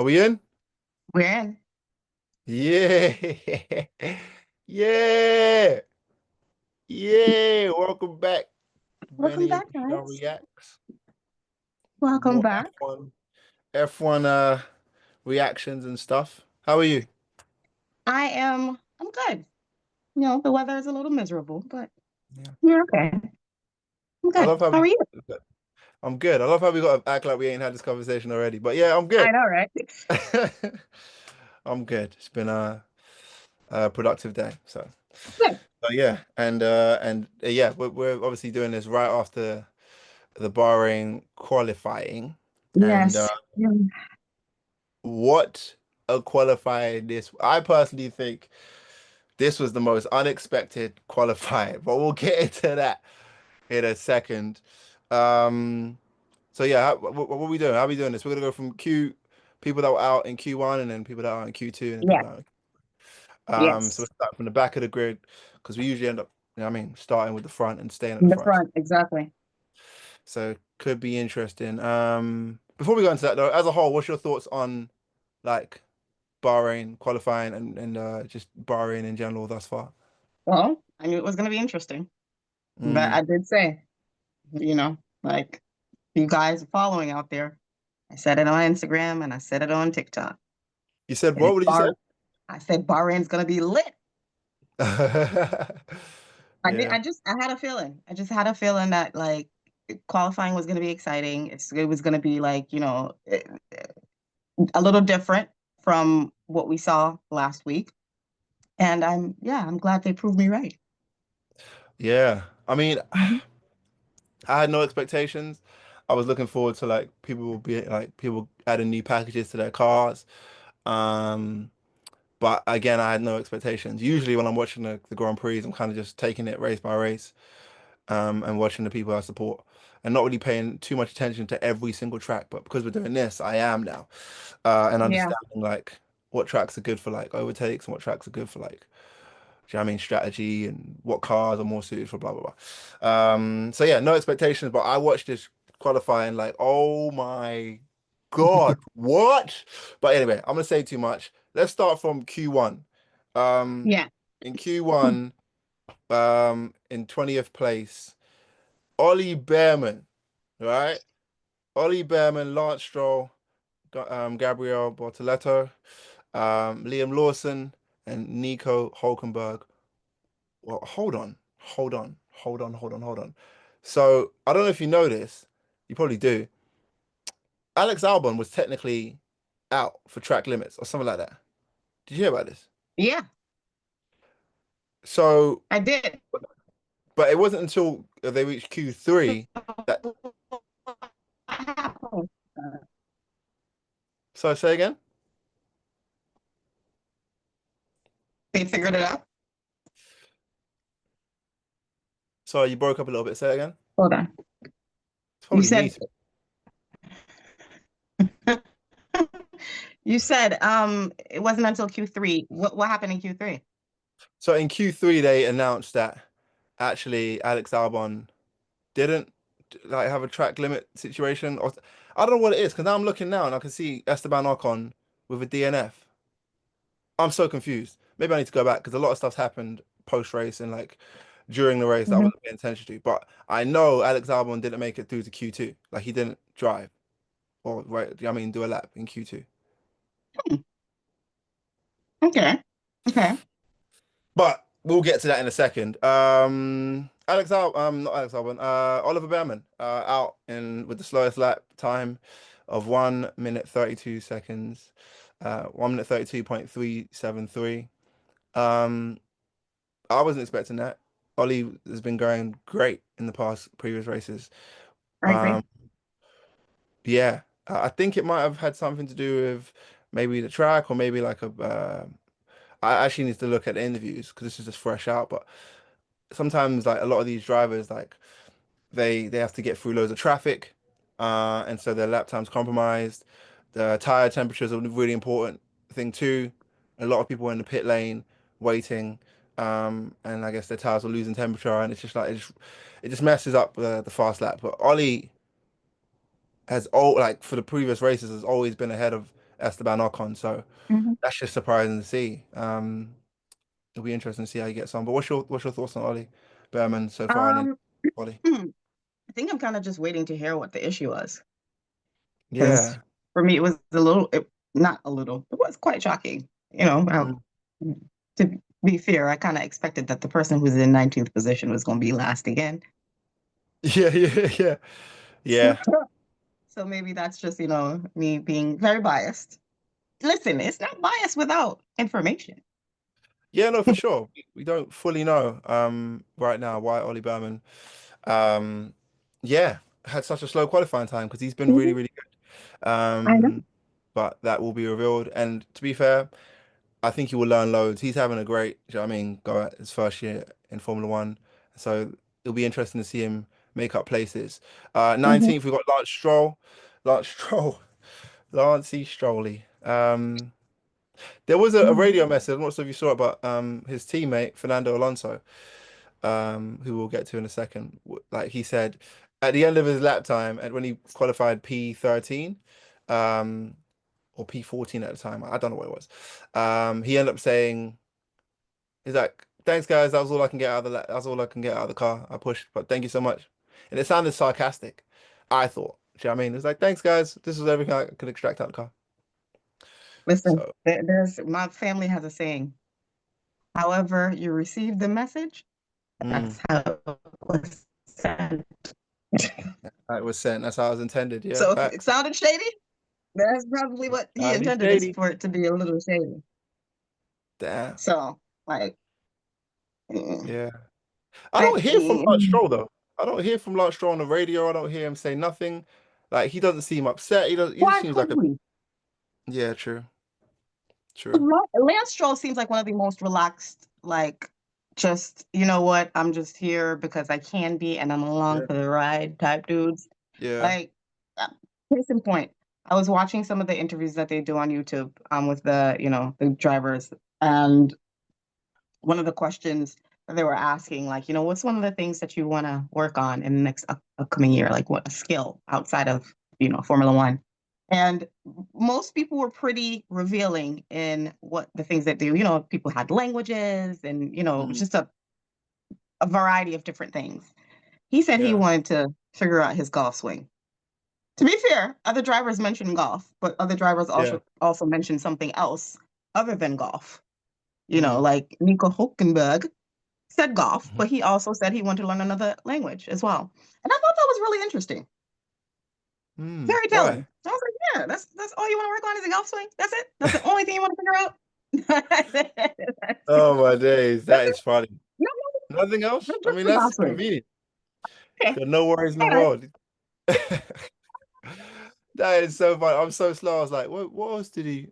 Are we in? We're in. Yeah. Yeah. Yeah. Welcome back. Welcome Benny and back, Michelle guys. Reacts. Welcome More back. F1 reactions and stuff. How are you? I'm good. The weather is a little miserable, but Yeah. we're okay. I'm I good. love how How we are you? I'm good. I love how we got to act like we ain't had this conversation already. But yeah, I'm I good. know, right? I'm good. It's been a productive day. Good. Yeah, and yeah, we're obviously doing this right after the Bahrain qualifying. And Yes. Yeah. what a qualifying this. I personally think this was the most unexpected qualifying, but we'll get into that in a second. Um, so yeah, what are we doing? How are we doing this? We're gonna go from people that were out in Q1 and then people that are in Q2 and then Yeah. people that so we'll Yes. start from the back of the grid because we usually end up, starting with the front and staying at In the the front. front, exactly. So could be interesting. Before we go into that though, as a whole, what's your thoughts on like Bahrain qualifying and just Bahrain in general thus far? Well, I knew it was going to be interesting, but Mm. I did say, like you guys are following out there. I said it on Instagram and I said it on TikTok. You said And what? What did you say? I said Bahrain's going to be lit. Yeah, I had a feeling. I just had a feeling that like qualifying was going to be exciting. It was going to be like, a little different from what we saw last week. And I'm glad they proved me right. yeah. I mean, Mhm. I had no expectations. I was looking forward to like people adding new packages to their cars. Um, but again, I had no expectations. Usually when I'm watching the Grand Prix, I'm kind of just taking it race by race. And watching the people I support and not really paying too much attention to every single track. But because we're doing this, I am now, and Yeah, understanding like what tracks are good for like overtakes and what tracks are good for like, do you know what I mean, strategy and what cars are more suited for blah blah blah. So yeah, no expectations, but I watched this qualifying like, oh my God, what? But anyway, I'm gonna say too much. Let's start from Q1. Um, yeah, in Q1, in 20th place. Ollie Behrman, right? Ollie Behrman, Lance Stroll, Gabriel Bortoleto, Liam Lawson, and Nico Hulkenberg. Well, hold on. So I don't know if you know this. You probably do. Alex Albon was technically out for track limits or something like that. Did you hear about this? yeah, So, I did. but it wasn't until they reached Q3 that. So say again. They figured it out. Sorry, you broke up a little bit. Say it again. Hold on. It's You probably me said too. you said it wasn't until Q3. What happened in Q3? So in Q3 they announced that actually Alex Albon didn't like have a track limit situation. Or I don't know what it is because now I'm looking now and I can see Esteban Ocon with a DNF. I'm so confused. Maybe I need to go back because a lot of stuff's happened post race and like during the race that I Mhm. wasn't paying attention to. But I know Alex Albon didn't make it through to Q2. Like he didn't drive or right, I mean do a lap in Q2. Okay. Okay. But we'll get to that in a second. Not Alex Albon, Oliver Behrman, out in with the slowest lap time of 1 minute 32 seconds, 1 minute 32.373. Um, I wasn't expecting that. Ollie has been going great in the past previous races. I agree. Um, yeah, I think it might have had something to do with maybe the track or maybe like I actually need to look at the interviews because this is just fresh out, but sometimes like a lot of these drivers like they have to get through loads of traffic, and so their lap time's compromised. The tire temperature is a really important thing too. A lot of people are in the pit lane waiting, and I guess their tires are losing temperature, and it's just like it just messes up the fast lap. But Ollie has all like for the previous races has always been ahead of Esteban Ocon. So Mhm. that's just surprising to see. It'll be interesting to see how he gets on. But what's your thoughts on Ollie Behrman so far and in Um, Quali? I think I'm kind of just waiting to hear what the issue was because Yeah. for me it was a little, not a little, it was quite shocking. Mm. To be fair, I kind of expected that the person who's in 19th position was going to be last again. Yeah, yeah, yeah. So, Yeah. so maybe that's just me being very biased. Listen, it's not bias without information. Yeah, no, for sure. We don't fully know right now why Ollie Berman um yeah, had such a slow qualifying time because he's been really, Mhm. really good. I know. But that will be revealed. And to be fair, I think he will learn loads. He's having a great, do you know what I mean, go at his first year in Formula One. So it'll be interesting to see him make up places. Mhm. 19th, we've got Lance Stroll. Lance Stroll. Lancey Strolly. There was a Mhm. radio message. I'm not sure if you saw it, but his teammate Fernando Alonso, who we'll get to in a second, like he said, at the end of his lap time, and when he qualified P13, um, or P14 at the time, I don't know what it was. He ended up saying, he's like, "Thanks, guys. That was all I can get out of the. That's all I can get out of the car. I pushed, but thank you so much." And it sounded sarcastic. I thought. Do you know what I mean? It's like, "Thanks, guys. This is everything I could extract out of the car." Listen, So, there's my family has a saying. However, you receive the message, mm, that's how it was sent. that was sent. That's how it was intended. Yeah, So if it facts. sounded shady, that's probably what he Highly intended, is shady. for it to be a little shady. Damn. So, like, mm, Yeah. I I, don't hear from Lance Stroll though. I don't hear from Lance Stroll on the radio. I don't hear him say nothing. Like he doesn't seem upset. He does. He just why seems could like a. we? Yeah, true, true. Lance Stroll seems like one of the most relaxed, like, just, you know what, I'm just here because I can be and I'm along Yeah, for the ride type dudes. yeah. Like, uh, case in point, I was watching some of the interviews that they do on YouTube with the drivers. And one of the questions that they were asking, like, what's one of the things that you want to work on in the next upcoming year? Like, what a skill outside of, Formula One? And most people were pretty revealing in what the things that do. People had languages and, Mm, just a variety of different things. He said he yeah, wanted to figure out his golf swing. To be fair, other drivers mentioned golf, but other drivers yeah. also mentioned something else other than golf. Mm, Like Nico Hulkenberg said golf, mhm. but he also said he wanted to learn another language as well. And I thought that was really interesting. Very telling. Why? I was like, yeah, that's all you want to work on is a golf swing. That's it. That's the only thing you want to figure out. Oh my days, That's that it. is funny. No, Nothing else? I just mean, the that's golf swing. convenient. He's Okay. got no worries in the All right. world. That is so funny. I'm so slow. I was like, what else did he?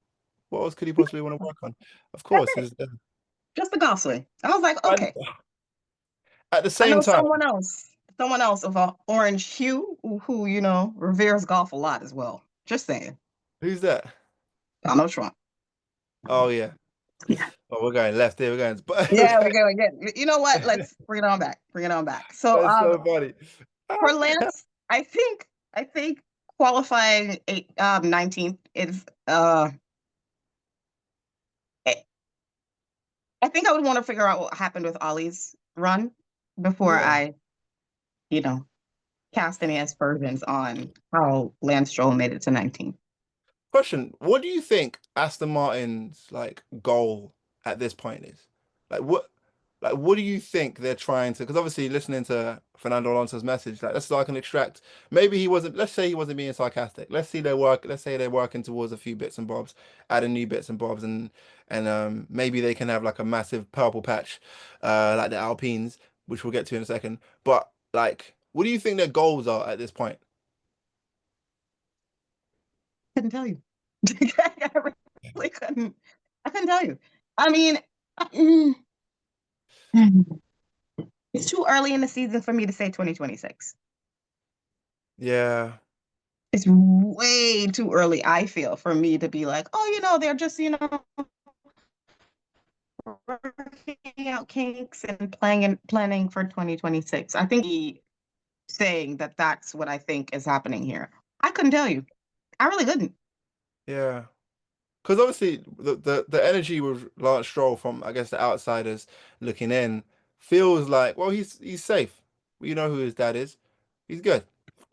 What else could he possibly want to work on? Of That's course, it. is Just the golf swing. I was like, and okay. at the I same know time, someone else of a orange hue who, reveres golf a lot as well. Just saying. who's that? Donald Trump. Oh yeah. Yeah. Oh, we're going left here. We're going, but Yeah, we're going again. You know what? Let's bring it on back. Bring it on back. So, that's so funny. for How the hell? Lance, I think qualifying 19th is I I think I would want to figure out what happened with Ollie's run before Yeah. I, you know, cast any aspersions on how Lance Stroll made it to 19th. Question: what do you think Aston Martin's like goal at this point is? Like what do you think they're trying to? Because obviously, listening to Fernando Alonso's message, like that's so I can extract. Maybe he wasn't. Let's say he wasn't being sarcastic. Let's see their work. Let's say they're working towards a few bits and bobs, adding new bits and bobs, and maybe they can have like a massive purple patch, like the Alpines, which we'll get to in a second. But like, what do you think their goals are at this point? Couldn't tell you. I really couldn't. I couldn't tell you. I mean, mm, it's too early in the season for me to say 2026. Yeah, It's way too early, I feel, for me to be like, oh, they're just, working out kinks and planning for 2026. I think saying that that's what I think is happening here. I couldn't tell you. I really couldn't. yeah. because obviously the energy with Lance Stroll from I guess the outsiders looking in feels like well he's safe. You know who his dad is. He's good.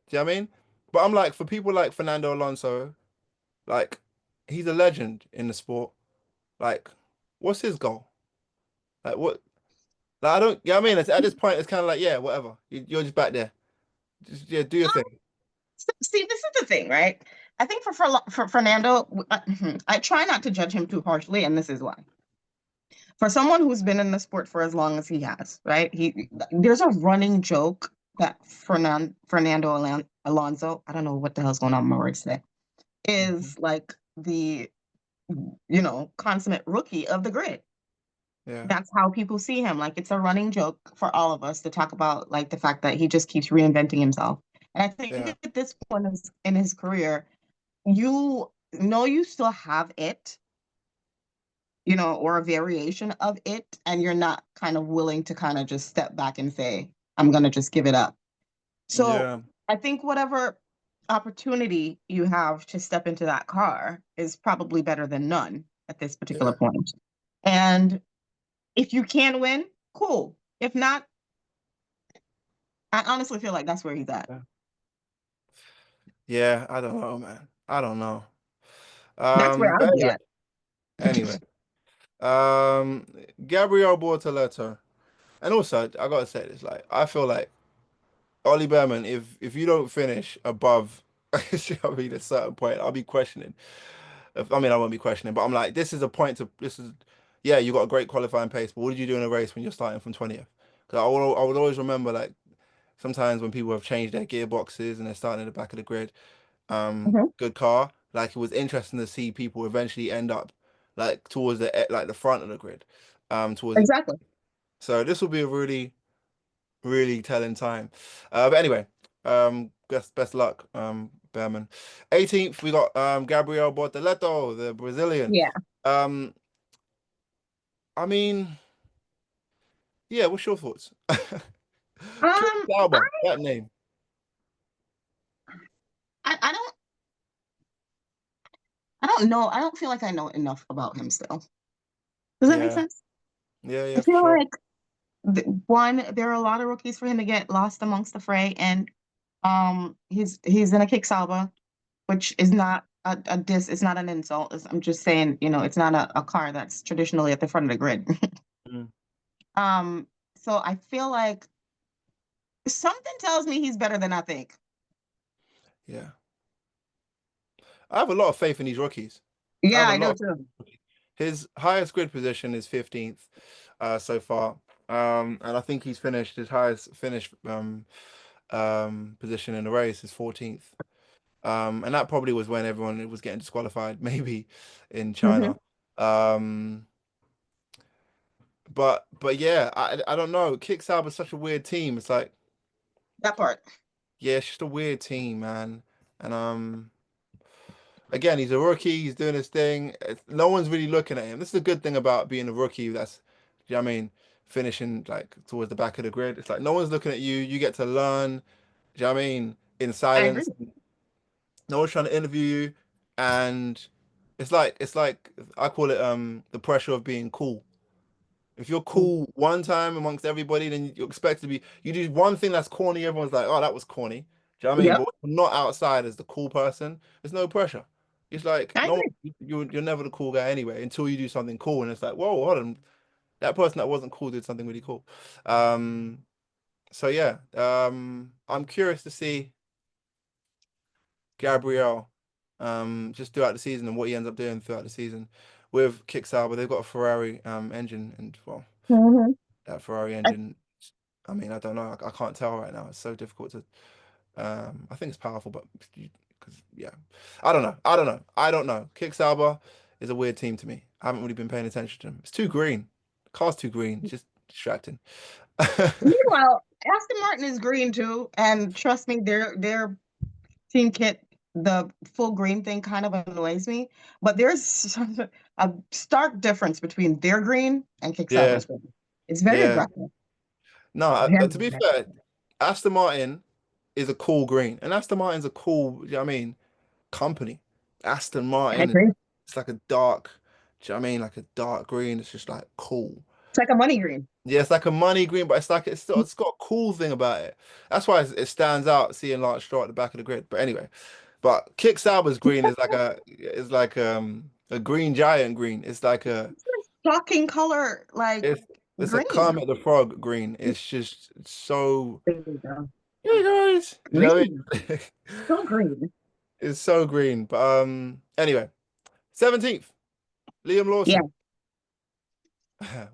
Do you know what I mean? But I'm like for people like Fernando Alonso, like he's a legend in the sport. Like, what's his goal? Like what? Like, I don't. You know what I mean? At this point, it's kind of like yeah, whatever. You're just back there. Just yeah, do your thing. See, this is the thing, right? I think for Fernando, I try not to judge him too harshly, and this is why. For someone who's been in the sport for as long as he has, right? There's a running joke that Alonso, I don't know what the hell's going on with my words today, Mhm. is like the consummate rookie of the grid. Yeah, That's how people see him. Like it's a running joke for all of us to talk about like the fact that he just keeps reinventing himself. And I think yeah, at this point in his career, you know you still have it, or a variation of it, and you're not kind of willing to kind of just step back and say, I'm gonna just give it up. So yeah, I think whatever opportunity you have to step into that car is probably better than none at this particular yeah, point. And if you can win, cool. If not, I honestly feel like that's where he's at. yeah. Yeah, I don't know, man. I don't know. That's where But I'd be anyway, at. anyway. Um, Gabriel Bortoleto, and also I gotta say this, like I feel like Ollie Behrman, if you don't finish above, I mean, a certain point, I'll be questioning. I mean, I won't be questioning, but I'm like, this is, yeah, you got a great qualifying pace, but what did you do in a race when you're starting from 20th? Because I would always remember like sometimes when people have changed their gearboxes and they're starting at the back of the grid, Mhm. good car. Like it was interesting to see people eventually end up like towards the front of the grid, towards the. Exactly. So this will be a really really telling time. But anyway, best luck, Behrman. 18th, we got Gabriel Bortoleto, the Brazilian. Yeah. Um, I mean, yeah, what's your thoughts? Kick Um, Sauber, that name. I don't know. I don't feel like I know enough about him still. Does that make Yeah, sense? yeah, I yeah, for feel sure. like one, there are a lot of rookies for him to get lost amongst the fray, and he's in a kick salva, which is not a diss. It's not an insult. I'm just saying, it's not a car that's traditionally at the front of the grid. Mm, um, so I feel like something tells me he's better than I think. yeah. I have a lot of faith in these rookies. I Yeah, have a I lot do of too. his highest grid position is 15th so far. And I think he's finished his highest finish position in the race is 14th. And that probably was when everyone was getting disqualified, maybe in Hmm. China. Um, but yeah, I don't know. Kickstarter is such a weird team. It's like, That part. yeah, it's just a weird team, man. And again, he's a rookie. He's doing his thing. No one's really looking at him. This is a good thing about being a rookie. You know what I mean, finishing like towards the back of the grid. It's like no one's looking at you. You get to learn. You know what I mean, in I agree. silence. No one's trying to interview you, and it's like I call it the pressure of being cool. If you're cool one time amongst everybody, then you expect to be. You do one thing that's corny. Everyone's like, "Oh, that was corny." Do you know what I mean? Yep, But when you're not outside as the cool person, there's no pressure. It's like I no, agree. you're never the cool guy anyway until you do something cool, and it's like, whoa, hold on, that person that wasn't cool did something really cool. Um, so yeah, I'm curious to see Gabriel, just throughout the season and what he ends up doing throughout the season with Kickstarter. They've got a Ferrari engine, and well, Hmm. that Ferrari I, engine. I mean, I don't know. I can't tell right now. It's so difficult to. I think it's powerful, but because yeah, I don't know. I don't know. I don't know. Kickstarter is a weird team to me. I haven't really been paying attention to them. It's too green. The car's too green. Just distracting. Meanwhile, Aston Martin is green too, and trust me, their team kit, the full green thing, kind of annoys me. But there's a stark difference between their green and Yeah, Kickstarter's green. It's very yeah. aggressive. No, Very to be aggressive. fair, Aston Martin is a cool green, and Aston Martin's a cool. You know what I mean, company. Aston I Martin, agree. It's like a dark, do you know what I mean? Like a dark green. It's just like cool. It's like a money green. Yeah, it's like a money green, but it's got a cool thing about it. That's why it stands out seeing Lance Stroll at the back of the grid. But anyway, but Kick Sauber's green is like a green giant green. It's like a It's a shocking color, like it's it's a green. Kermit the Frog green. It's just so There you go. hey guys. You know what Green. I mean? So green. It's so green. But anyway, 17th, Liam Yeah. Lawson.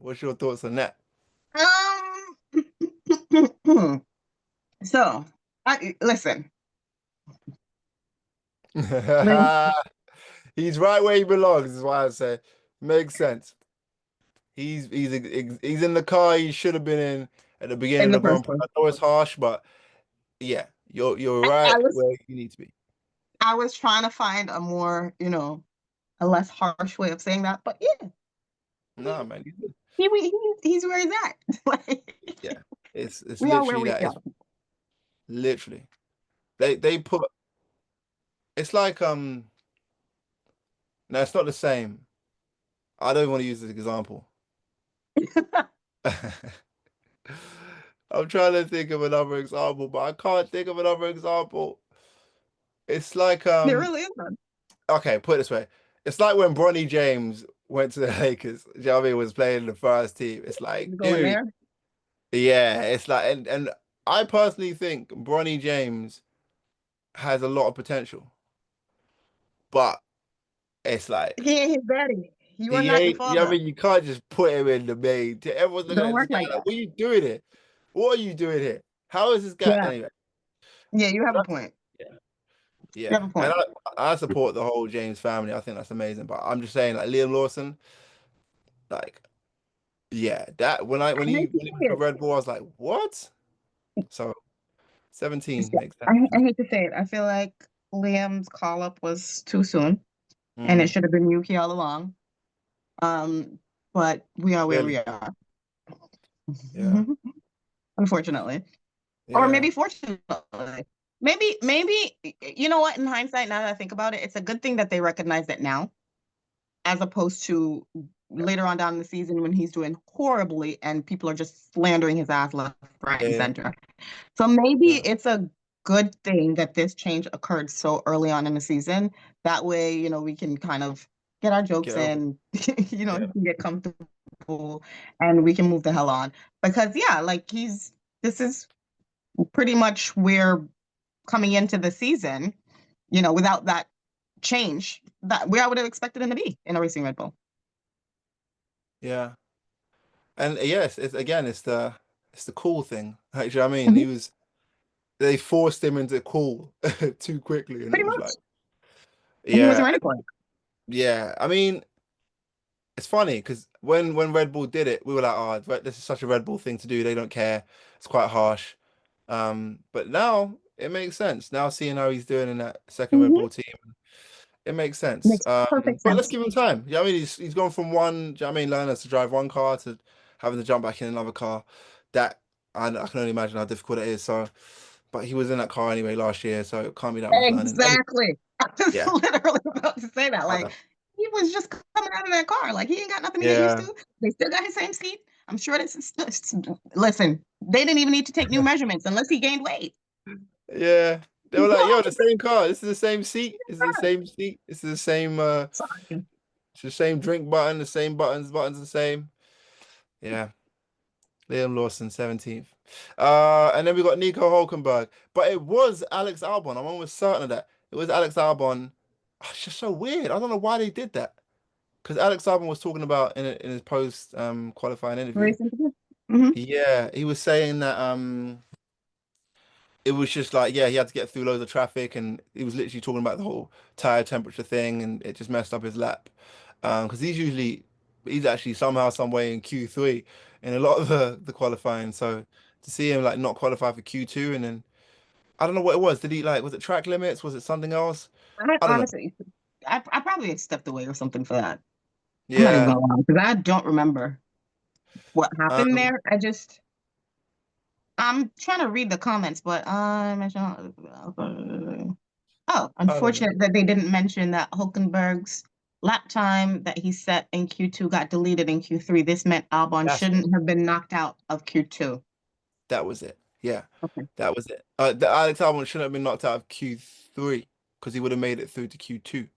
What's your thoughts on that? So, I listen, Liam He's right where he belongs, is why I say. Makes sense. He's in the car he should have been in at the beginning in of the the Grand first Prix. place. I know it's harsh, but yeah, you're I, right I was where you need to be. I was trying to find a more, a less harsh way of saying that, but yeah, Nah, man. he's where he's at. Like Yeah. It's we are where literally we that. It's are. literally. They put it's like no, it's not the same. I don't want to use this example. I'm trying to think of another example, but I can't think of another example. It's like There really is none. okay, put it this way. It's like when Bronny James went to the Lakers, you know what I mean, was playing in the first team. It's like, You going dude, there? yeah, it's like and I personally think Bronny James has a lot of potential, but it's like He ain't his daddy. You are he not the ain't, you know what I father. mean? You can't just put him in the main. Everyone's looking Don't at this work guy like like, that. what are you doing here? What are you doing here? How is this guy? Yeah. Anyway, Yeah, you have a that's point. yeah, You yeah. have a And point. I support the whole James family. I think that's amazing. But I'm just saying, like Liam Lawson, like. Yeah, that I hate to when he say went to it. Red Bull, I was like, what? So It's- 17 makes I, sense to I me. hate to say it. I feel like Liam's call up was too soon, and it Mm, should have been Yuki all along. Um, but we are where we really? are, Yeah. unfortunately, or Yeah. maybe fortunately. Maybe you know what? In hindsight, now that I think about it, it's a good thing that they recognize it now, as opposed to later on down in the season when he's doing horribly and people are just slandering his ass left, right, and Yeah. center. So maybe Yeah. it's a good thing that this change occurred so early on in the season. That way, we can kind of get our jokes Get over it. in, he Yeah. can get comfortable and we can move the hell on. Because yeah, like this is pretty much where coming into the season, without that change, that where I would have expected him to be in a racing Red Bull. Yeah. And yes, it's again, it's the cool thing. Like, do you know what I mean? Mhm. They forced him into cool too quickly, and it Pretty was much. like, And he yeah, wasn't ready for it. yeah. I mean, it's funny because when Red Bull did it, we were like, oh, this is such a Red Bull thing to do. They don't care. It's quite harsh. But now it makes sense. Now seeing how he's doing in that second Red Hmm. Bull team, it makes sense. Makes perfect But let's sense. give him time. Yeah, I mean, he's gone from one, do you know what I mean, learners to drive one car to having to jump back in another car. That I can only imagine how difficult it is. So, but he was in that car anyway last year, so it can't be that much learning. Anyway, Exactly. I was yeah, literally about to say that. I Like, know. he was just coming out of that car. Like, he ain't got nothing to get used Yeah, to. They still got his same seat. I'm sure listen, they didn't even need to take new measurements unless he gained weight. yeah. They were like, yo, the same car. This is the same seat. This is the same seat. This is the same. Sorry. It's the same drink button. The same buttons. Buttons the same. Yeah. Liam Lawson, 17th. And then we got Nico Hulkenberg. But it was Alex Albon. I'm almost certain of that. It was Alex Albon. Oh, it's just so weird. I don't know why they did that. Because Alex Albon was talking about in his post qualifying interview. Racing. Hmm. Yeah, he was saying that it was just like, yeah, he had to get through loads of traffic and he was literally talking about the whole tire temperature thing and it just messed up his lap. Because he's actually somehow, some way in Q3 in a lot of the qualifying. So to see him like not qualify for Q2 and then I don't know what it was. Did he like, was it track limits? Was it something else? I I don't know. honestly, I probably stepped away or something for that. I'm not even Yeah. gonna lie because I don't remember what happened Um, there. I'm trying to read the comments, but oh, I don't know. unfortunate that they didn't mention that Hulkenberg's lap time that he set in Q2 got deleted in Q3. This meant Albon That's it. shouldn't have been knocked out of Q2. That was it. Yeah, Okay. that was it. The Alex Albon shouldn't have been knocked out of Q3 because he would have made it through to Q2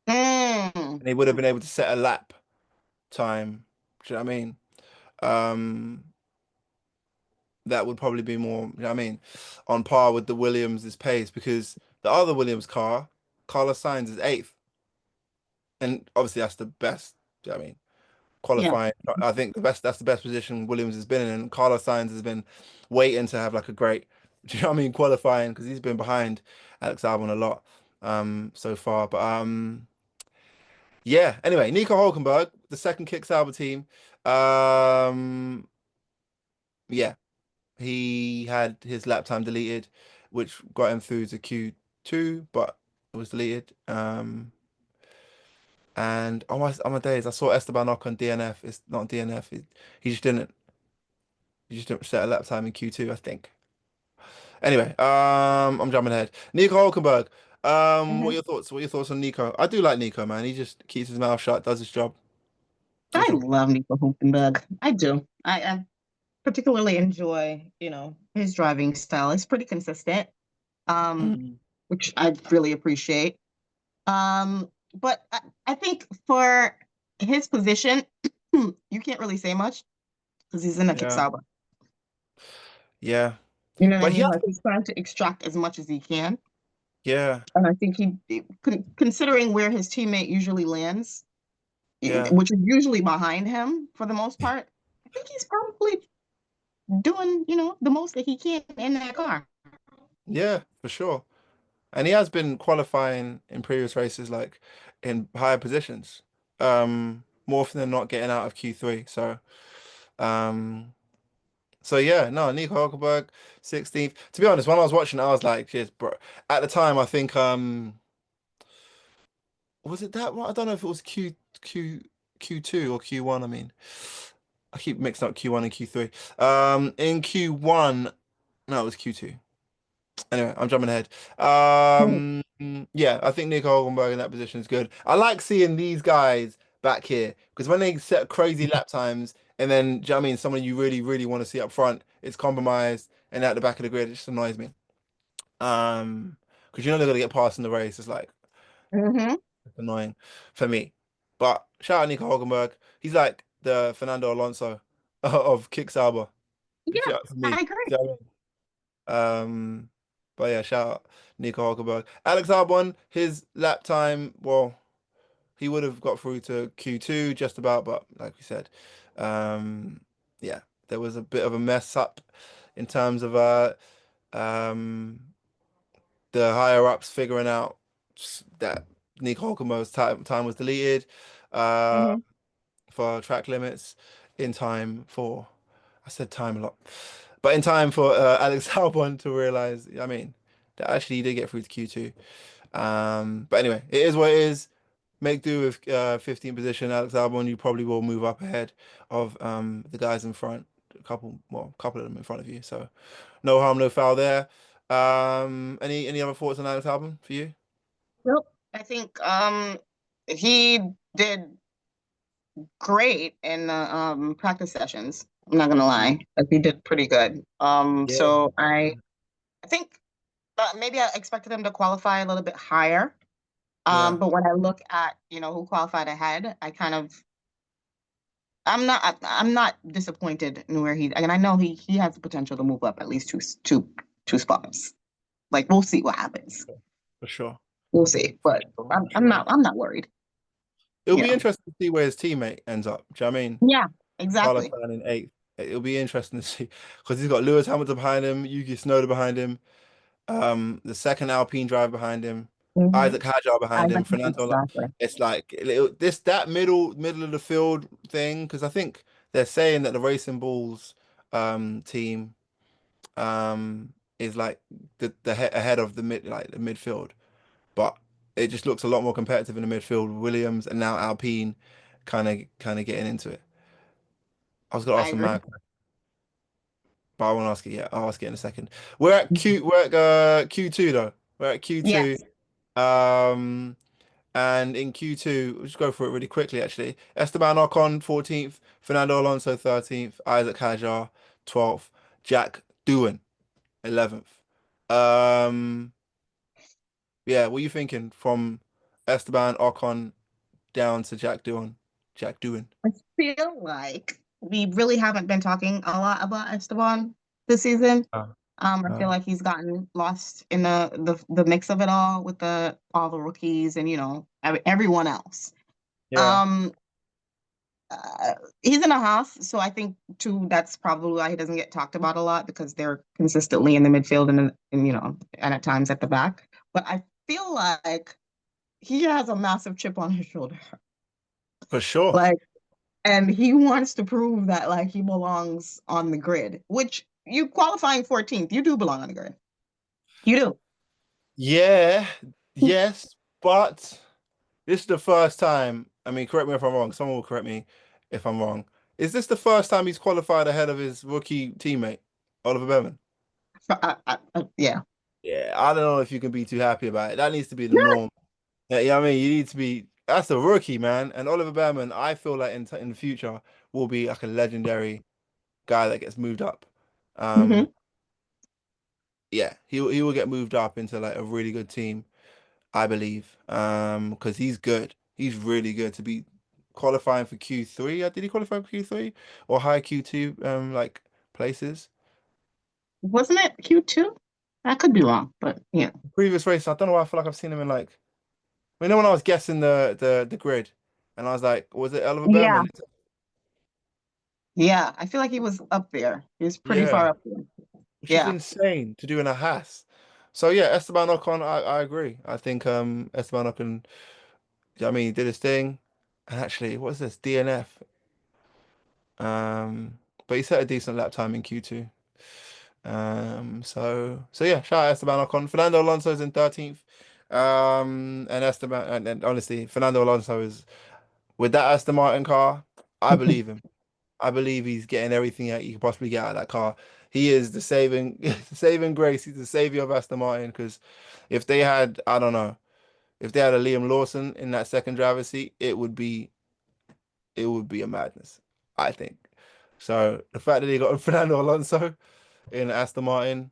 Mm. and he would have been able to set a lap time. Do you know what I mean? Um, that would probably be more, you know what I mean, on par with the Williams' pace because the other Williams car, Carlos Sainz is eighth, and obviously that's the best. Do you know what I mean? Yeah. Qualifying, I think that's the best position Williams has been in, and Carlos Sainz has been waiting to have like a great, do you know what I mean, qualifying because he's been behind Alex Albon a lot so far. But yeah. Anyway, Nico Hulkenberg, the second kick Sauber team. Um, yeah, he had his lap time deleted, which got him through to Q2, but it was deleted. And on my days, I saw Esteban Ocon DNF. It's not DNF. He just didn't set a lap time in Q2, I think. Anyway, I'm jumping ahead. Nico Hulkenberg. What are Mhm. your thoughts? What are your thoughts on Nico? I do like Nico, man. He just keeps his mouth shut, does his job. I What's your love Nico Hulkenberg. I do. I particularly enjoy, his driving style. It's pretty consistent, um, Mm. which I really appreciate. But I think for his position, you can't really say much because he's in a Yeah, Kicksauber. yeah. You know what I But he mean? has Like to, he's trying to extract as much as he can. yeah, And I think considering where his teammate usually lands, yeah, which is usually behind him for the most part, I think he's probably doing, the most that he can in that car. yeah, for sure. And he has been qualifying in previous races, like in higher positions, more often than not getting out of Q3. Um, so yeah, no, Nico Hulkenberg, 16th. To be honest, when I was watching, I was like, cheers, bro. At the time, I think, was it that one? I don't know if it was Q2 or Q1. I mean, I keep mixing up Q1 and Q3. In Q1, no, it was Q2. Anyway, I'm jumping ahead. Mhm. Yeah, I think Nico Hulkenberg in that position is good. I like seeing these guys back here because when they set crazy lap times and then, do you know what I mean, someone you really, really want to see up front, it's compromised and at the back of the grid, it just annoys me. Because you know they're gonna get past in the race. It's like Mhm. it's annoying for me. But shout out Nico Hulkenberg. He's like the Fernando Alonso of Kick Sauber. Yeah, Shout out to me. I agree. Do you know what I mean? But yeah, shout out Nico Hulkenberg. Alex Albon, his lap time, well, he would have got through to Q2 just about, but like we said, um, yeah, there was a bit of a mess up in terms of um the higher ups figuring out that Nico Hulkenberg's time was deleted uh Mhm. for track limits in time for I said time a lot. But in time for Alex Albon to realize, I mean, that actually he did get through to Q2. But anyway, it is what it is. Make do with 15th position. Alex Albon, you probably will move up ahead of the guys in front. A couple of them in front of you. So no harm, no foul there. Any other thoughts on Alex Albon for you? Nope. I think he did great in the practice sessions. I'm not gonna lie, like he did pretty good. Yeah. So I think maybe I expected him to qualify a little bit higher. Yeah. But when I look at who qualified ahead, I'm not disappointed in where and I know he has the potential to move up at least two spots. Like we'll see what happens. For sure. We'll see, For but sure. I'm For I'm sure. not I'm not worried. It'll You be know. interesting to see where his teammate ends up. Do you know what I mean? Yeah, Carlos exactly. Sainz in eighth. It'll be interesting to see because he's got Lewis Hamilton behind him, Yuki Tsunoda behind him, the second Alpine driver behind him, Mm-hmm. Isaac Hadjar behind him, Fernando. Exactly. It's like this that middle of the field thing because I think they're saying that the Racing Bulls team is like ahead of the midfield, but it just looks a lot more competitive in the midfield. Williams and now Alpine kind of getting into it. I was gonna I ask a agree. mad but I won't ask it yet. I'll ask it in a second. We're at Q2 though. We're at Q2. Yes. Um And in Q2, we'll just go through it really quickly actually. Esteban Ocon 14th, Fernando Alonso 13th, Isaac Hajar 12th, Jack Doohan 11th. Um, yeah, what are you thinking from Esteban Ocon down to Jack Doohan? Jack Doohan. I feel like we really haven't been talking a lot about Esteban this season. Oh, I feel no. like he's gotten lost in the mix of it all with the all the rookies and everyone else. Yeah, Um, uh, he's in a Haas, so I think too that's probably why he doesn't get talked about a lot because they're consistently in the midfield and at times at the back. But I feel like he has a massive chip on his shoulder, for sure. like, and he wants to prove that like he belongs on the grid, which you qualifying 14th, you do belong on the grid. You do. Yeah, yes, but this is the first time. I mean, correct me if I'm wrong. Someone will correct me if I'm wrong. Is this the first time he's qualified ahead of his rookie teammate, Oliver Behrman? Yeah. Yeah, I don't know if you can be too happy about it. That needs to be the norm. Yeah, you know what I mean? You need to be, that's a rookie, man. And Oliver Behrman, I feel like in the future will be like a legendary guy that gets moved up. Hmm. Um, yeah, he will get moved up into like a really good team, I believe. Because he's good. He's really good to be qualifying for Q3. Did he qualify for Q3 or high Q2 like places? Wasn't it Q2? I could be wrong, but yeah. Previous race, I don't know why I feel like I've seen him in like, when I was guessing the grid, and I was like, was it Oliver Yeah. Behrman? Yeah. I feel like he was up there. He was pretty far Yeah, up there. which is Yeah. insane to do in a Haas. So yeah, Esteban Ocon, I agree. I think Esteban Ocon, I mean, he did his thing. And actually, what's this? DNF. But he set a decent lap time in Q2. So yeah, shout out Esteban Ocon. Fernando Alonso's in 13th. And Esteban and honestly, Fernando Alonso is with that Aston Martin car, I believe him. I believe he's getting everything that he could possibly get out of that car. He is the saving, the saving grace. He's the savior of Aston Martin. Because if they had, I don't know, if they had a Liam Lawson in that second driver's seat, it would be a madness. I think. So the fact that they got Fernando Alonso in Aston Martin,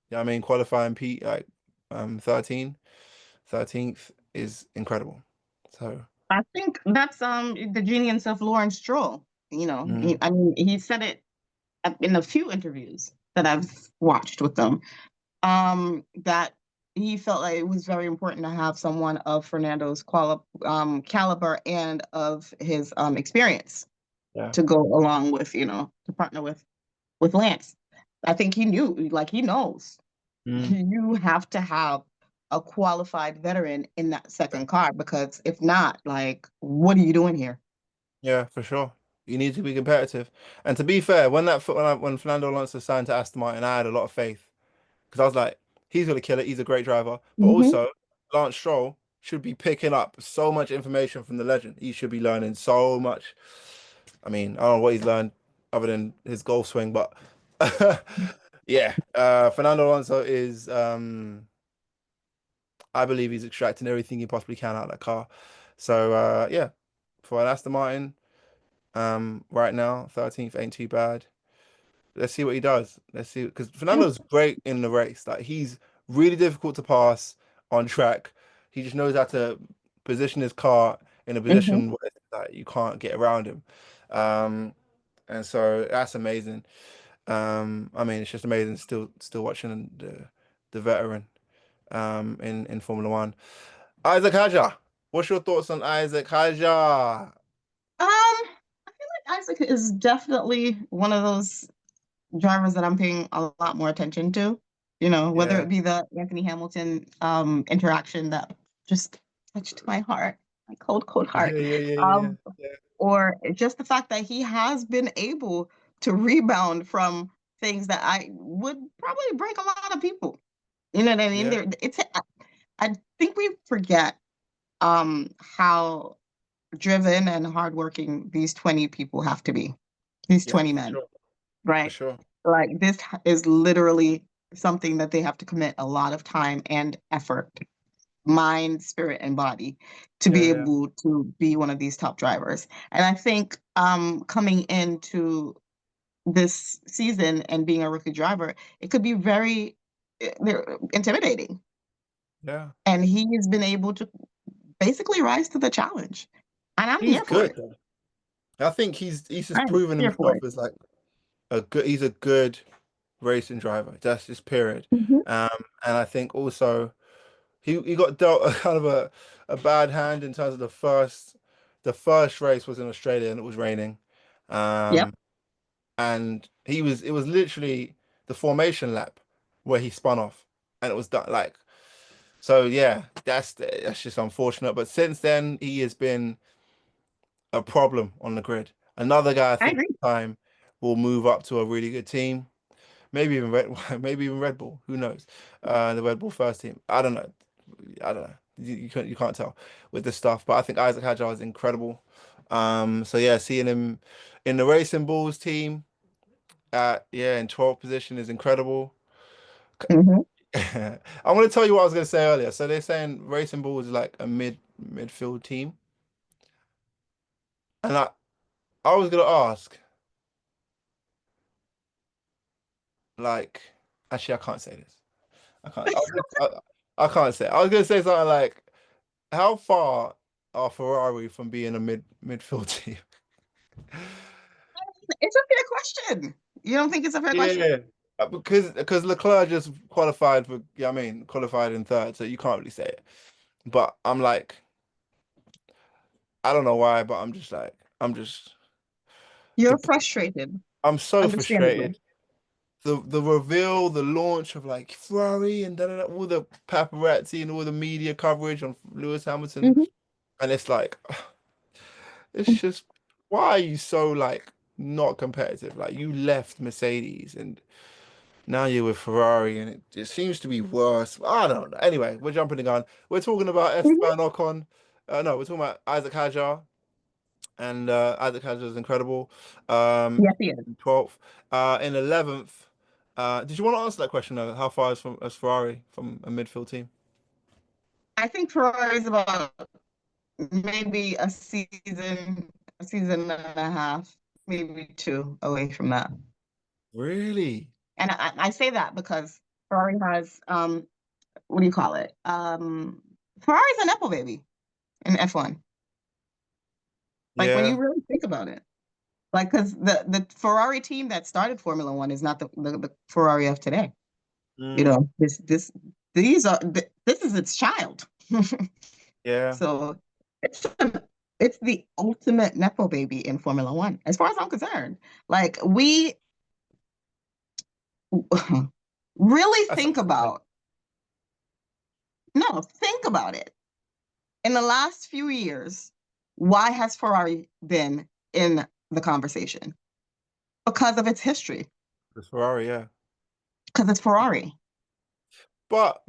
yeah, I mean qualifying Pete like 13, 13th is incredible. So I think that's the genius of Lawrence Stroll. mm, I mean, he said it in a few interviews that I've watched with them. That he felt like it was very important to have someone of Fernando's caliber and of his experience yeah. to go along with, to partner with Lance. I think he knew, like he knows, Mm, you have to have a qualified veteran in that second car because if not, like, what are you doing here? yeah, for sure. You need to be competitive. And to be fair, when Fernando Alonso signed to Aston Martin, I had a lot of faith because I was like, he's gonna kill it. He's a great driver. But Hmm. also, Lance Stroll should be picking up so much information from the legend. He should be learning so much. I mean, I don't know what he's learned other than his golf swing, but yeah, Fernando Alonso is I believe he's extracting everything he possibly can out of that car. So yeah, for an Aston Martin, right now, 13th ain't too bad. Let's see what he does. Let's see, because Fernando's great in the race. Like he's really difficult to pass on track. He just knows how to position his car in a Hmm. position where that you can't get around him. Um, and so that's amazing. I mean, it's just amazing still watching the veteran in Formula One. Isaac Hajar, what's your thoughts on Isaac Hajar? I feel like Isaac is definitely one of those drivers that I'm paying a lot more attention to, whether Yeah, it be the Anthony Hamilton interaction that just touched my heart, my cold, cold yeah, heart. yeah, yeah, yeah, Um, yeah, or just the fact that he has been able to rebound from things that I would probably break a lot of people. You know what I mean? yeah, I think we forget how driven and hardworking these 20 people have to be. These yeah, 20 for men, sure, for right? sure. Like this is literally something that they have to commit a lot of time and effort mind, spirit, and body to Yeah, be yeah, able to be one of these top drivers. And I think coming into this season and being a rookie driver, it could be very intimidating. yeah. And he has been able to basically rise to the challenge. And I'm He's here for good it. though. I think he's just I'm proven here for himself it. as like a good. He's a good racing driver. That's just period. Mhm. Um, and I think also he got dealt a kind of a bad hand in terms of the first race was in Australia and it was raining. Yep. Um, and it was literally the formation lap where he spun off and it was done like so yeah, that's just unfortunate. But since then he has been a problem on the grid. Another guy I I think agree. in time will move up to a really good team. Maybe even maybe even Red Bull. Who knows? The Red Bull first team. I don't know. I don't know. You can't tell with this stuff. But I think Isaac Hadjar is incredible. So yeah, seeing him in the Racing Bulls team in 12th position is incredible. Hmm. I'm gonna tell you what I was gonna say earlier. So they're saying Racing Bulls is like a midfield team, and I was gonna ask like actually I can't say this. I can't. I can't say. I was gonna say something like, how far are Ferrari from being a midfield team? It's a fair question. You don't think it's a fair question? Yeah, because Leclerc just qualified for. Yeah, I mean qualified in third, so you can't really say it. But I'm like, I don't know why, but You're the frustrated, I'm so understandably. frustrated. The reveal, the launch of like Ferrari and da, da, da, all the paparazzi and all the media coverage on Lewis Hamilton, Hmm. and it's like. It's just why are you so like not competitive? Like you left Mercedes and now you're with Ferrari and it seems to be worse. I don't know. Anyway, we're jumping the gun. We're talking about Hmm. Esteban Ocon. No, we're talking about Isaac Hadjar and Isaac Hadjar is incredible. Yes, he is. 12th. In 11th. Did you want to answer that question though? How far is Ferrari from a midfield team? I think Ferrari is about maybe a season and a half, maybe two away from that. Really? And I say that because Ferrari has what do you call it? Ferrari's an Apple baby in F1. Like when you Yeah. really think about it. Like because the Ferrari team that started Formula One is not the Ferrari of today. You Mm, know, this is its child. yeah. So it's it's the ultimate nepo baby in Formula One, as far as I'm concerned. Like we really That's think about no, think about it. In the last few years, why has Ferrari been in the conversation? Because of its history. it's Ferrari, yeah. Because it's Ferrari. But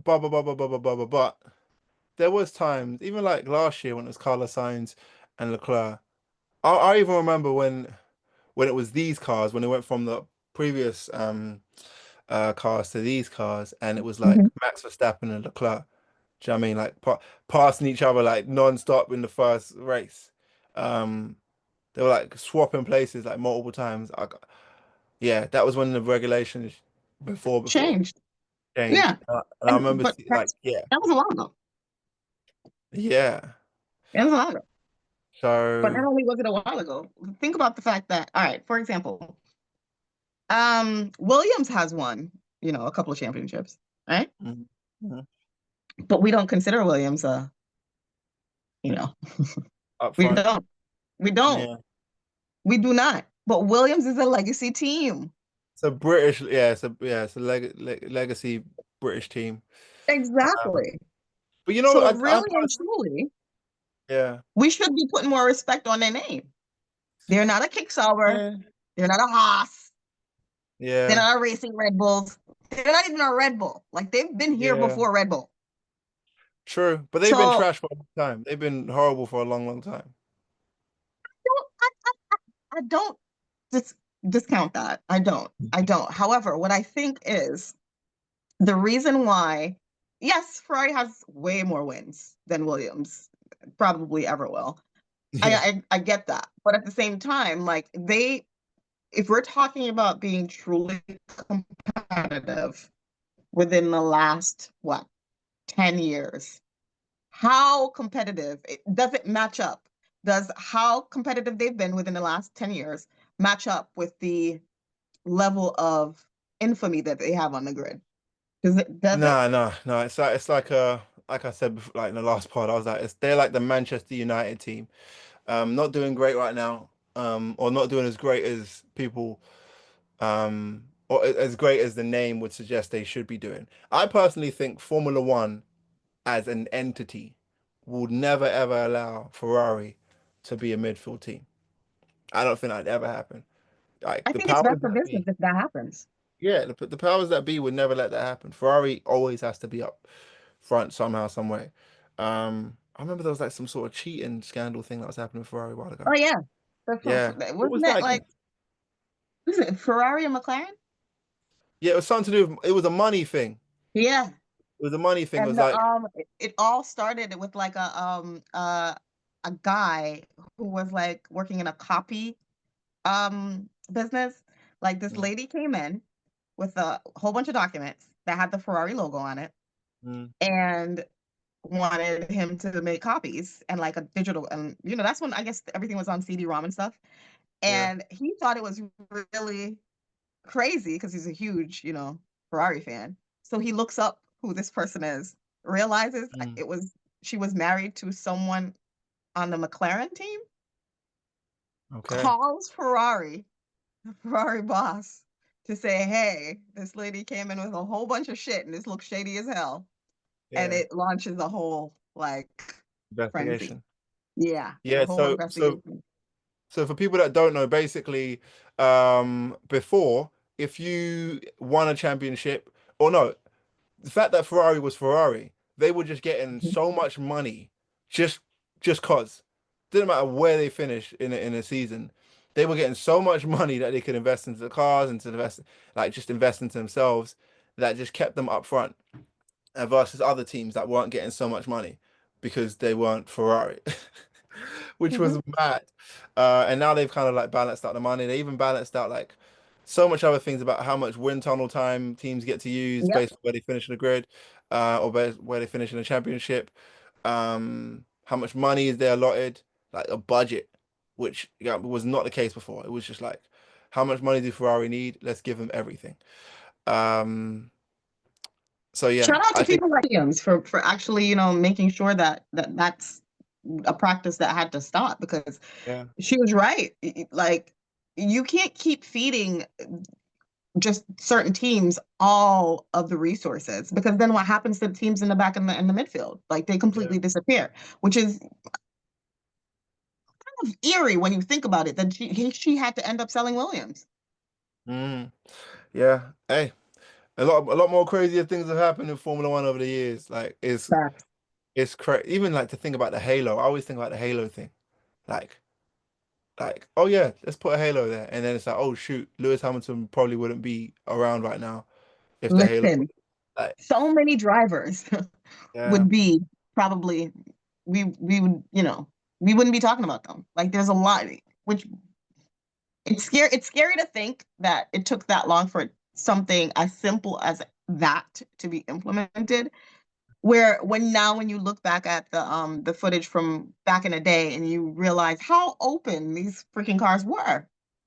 there was times, even like last year when it was Carlos Sainz and Leclerc. I even remember when it was these cars, when it went from the previous cars to these cars, and it was like Mhm. Max Verstappen and Leclerc. Do you know what I mean? Like passing each other like non-stop in the first race. Um, they were like swapping places like multiple times. Yeah, that was when the regulations before Changed. changed. Yeah. And I And remember but like yeah, that was a while ago. yeah. That was a while ago. But not So. only was it a while ago, think about the fact that, all right, for example, Williams has won, a couple of championships, right? Mhm. Mhm. But we don't consider Williams you know, Up we front. don't. We don't. Yeah. We do not. But Williams is a legacy team. It's a British, it's a legacy British team. Um, Exactly. but you know, So I really and truly, yeah, we should be putting more respect on their name. They're not a Kicksauber. yeah, They're not a Haas. They're yeah, not a Racing Red Bulls. They're not even a Red Bull. Like they've been here yeah. before Red Bull. True, but they've been So trash for a long time. They've been horrible for a long, long time. I don't dis- discount that. I don't. I don't. However, what I think is the reason why. yes, Ferrari has way more wins than Williams probably ever will. Yeah. I get that. But at the same time, like if we're talking about being truly competitive within the last, what, 10 years, how competitive does it match up? Does how competitive they've been within the last 10 years match up with the level of infamy that they have on the grid? Does it? No, no, no. Like I said before, like in the last part, I was like, they're like the Manchester United team. Not doing great right now. Or not doing as great as people, or as great as the name would suggest they should be doing. I personally think Formula One as an entity would never ever allow Ferrari to be a midfield team. I don't think that'd ever happen. Like I the think it's powers best for that business be, if that happens. yeah, the powers that be would never let that happen. Ferrari always has to be up front somehow, some way. I remember there was like some sort of cheating scandal thing that was happening with Ferrari a while ago. Oh yeah. Yeah. What was Wasn't that it again? like, was it Ferrari and McLaren? Yeah, it was something to do with, it was a money thing. Yeah. It was a money thing. It was And like, it all started with like a guy who was like working in a copy business. Like this mm, lady came in with a whole bunch of documents that had the Ferrari logo on it mm, and wanted him to make copies and like a digital, and that's when I guess everything was on CD-ROM and stuff. yeah, And he thought it was really crazy because he's a huge, Ferrari fan. So he looks up who this person is, realizes mm, she was married to someone on the McLaren team, okay, calls the Ferrari boss, to say, hey, this lady came in with a whole bunch of shit and this looks shady as hell. And yeah, it launches a whole like frenzy. investigation. Yeah, a Yeah, whole so investigation. So for people that don't know, basically, before, if you won a championship, or no, the fact that Ferrari was Ferrari, they were just getting Mhm. so much money just just cause. Didn't matter where they finished in a season. They were getting so much money that they could invest into the cars and to invest like just invest into themselves that just kept them up front versus other teams that weren't getting so much money because they weren't Ferrari, which was Mhm. mad. And now they've kind of like balanced out the money. They even balanced out like so much other things about how much wind tunnel time teams get to use Yep. based on where they finish in the grid, or where they finish in the championship. How much money is there allotted, like a budget, which yeah, was not the case before. It was just like, how much money do Ferrari need? Let's give them everything. Um, so yeah, Shout out to I think. people like Williams for actually, making sure that's a practice that had to stop, because Yeah. she was right. Like, you can't keep feeding just certain teams all of the resources, because then what happens to the teams in the back and in the midfield? Like, they Yeah. completely disappear, which is kind of eerie when you think about it, that she had to end up selling Williams. Mm, yeah. Hey, a lot more crazier things have happened in Formula One over the years. Like Facts. it's crazy. Even like to think about the halo. I always think about the halo thing. Like oh yeah, let's put a halo there, and then it's like, oh shoot, Lewis Hamilton probably wouldn't be around right now if the halo. Listen, Like so many drivers yeah. would be probably, we would, we wouldn't be talking about them. Like, there's a lot, which it's scary to think that it took that long for something as simple as that to be implemented. Where when you look back at the footage from back in the day and you realize how open these freaking cars were.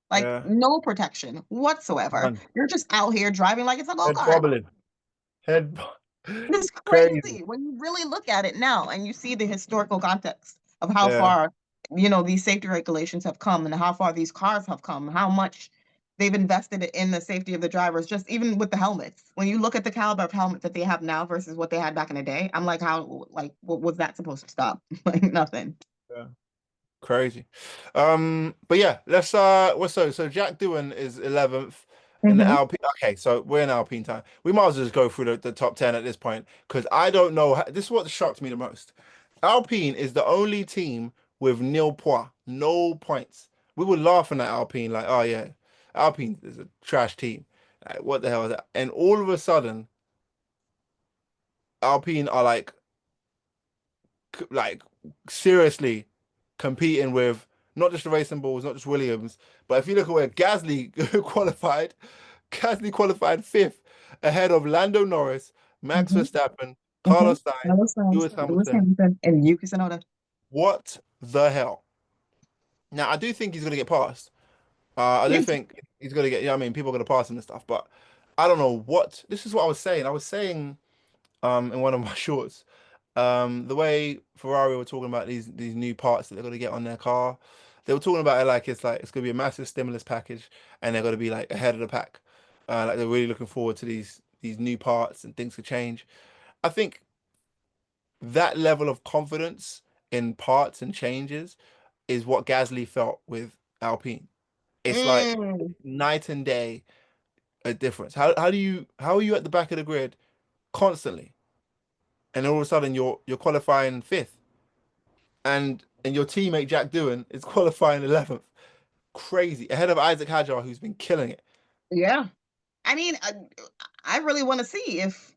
Like, Yeah. no protection whatsoever. None. They're just out here driving like it's a Head go-kart. bobbling. It's Crazy. crazy when you really look at it now and you see the historical context of how Yeah. far, these safety regulations have come and how far these cars have come, how much they've invested in the safety of the drivers, just even with the helmets. When you look at the caliber of helmet that they have now versus what they had back in the day, I'm like, what was that supposed to stop? Like, nothing. Yeah. Crazy. But yeah, let's what's so Jack Doohan is 11th in the Hmm. Alpine. Okay, so we're in Alpine time. We might as well just go through the top 10 at this point because I don't know this is what shocked me the most. Alpine is the only team with nil points, no points. We were laughing at Alpine like, oh yeah, Alpine is a trash team. Like, what the hell is that? And all of a sudden, Alpine are like seriously competing with not just the racing balls, not just Williams, but if you look at where Gasly qualified, Gasly qualified fifth ahead of Lando Norris, Max Mm-hmm. Verstappen, Mm-hmm. Carlos Sainz, Carlos Sainz, Lewis Lewis Hamilton. Hamilton, and Yuki Tsunoda. What the hell? Now I do think he's gonna get passed. I do Yes. think he's gonna get. Yeah, I mean, people are gonna pass him and stuff, but I don't know what. This is what I was saying. I was saying in one of my shorts. The way Ferrari were talking about these new parts that they're gonna get on their car, they were talking about it like it's gonna be a massive stimulus package, and they're gonna be like ahead of the pack. Like they're really looking forward to these new parts and things could change. I think that level of confidence in parts and changes is what Gasly felt with Alpine. It's like Mm. night and day a difference. How are you at the back of the grid constantly, and all of a sudden you're qualifying fifth, and your teammate Jack Doohan is qualifying 11th. Crazy. Ahead of Isaac Hadjar, who's been killing it. Yeah. I mean, I really want to see if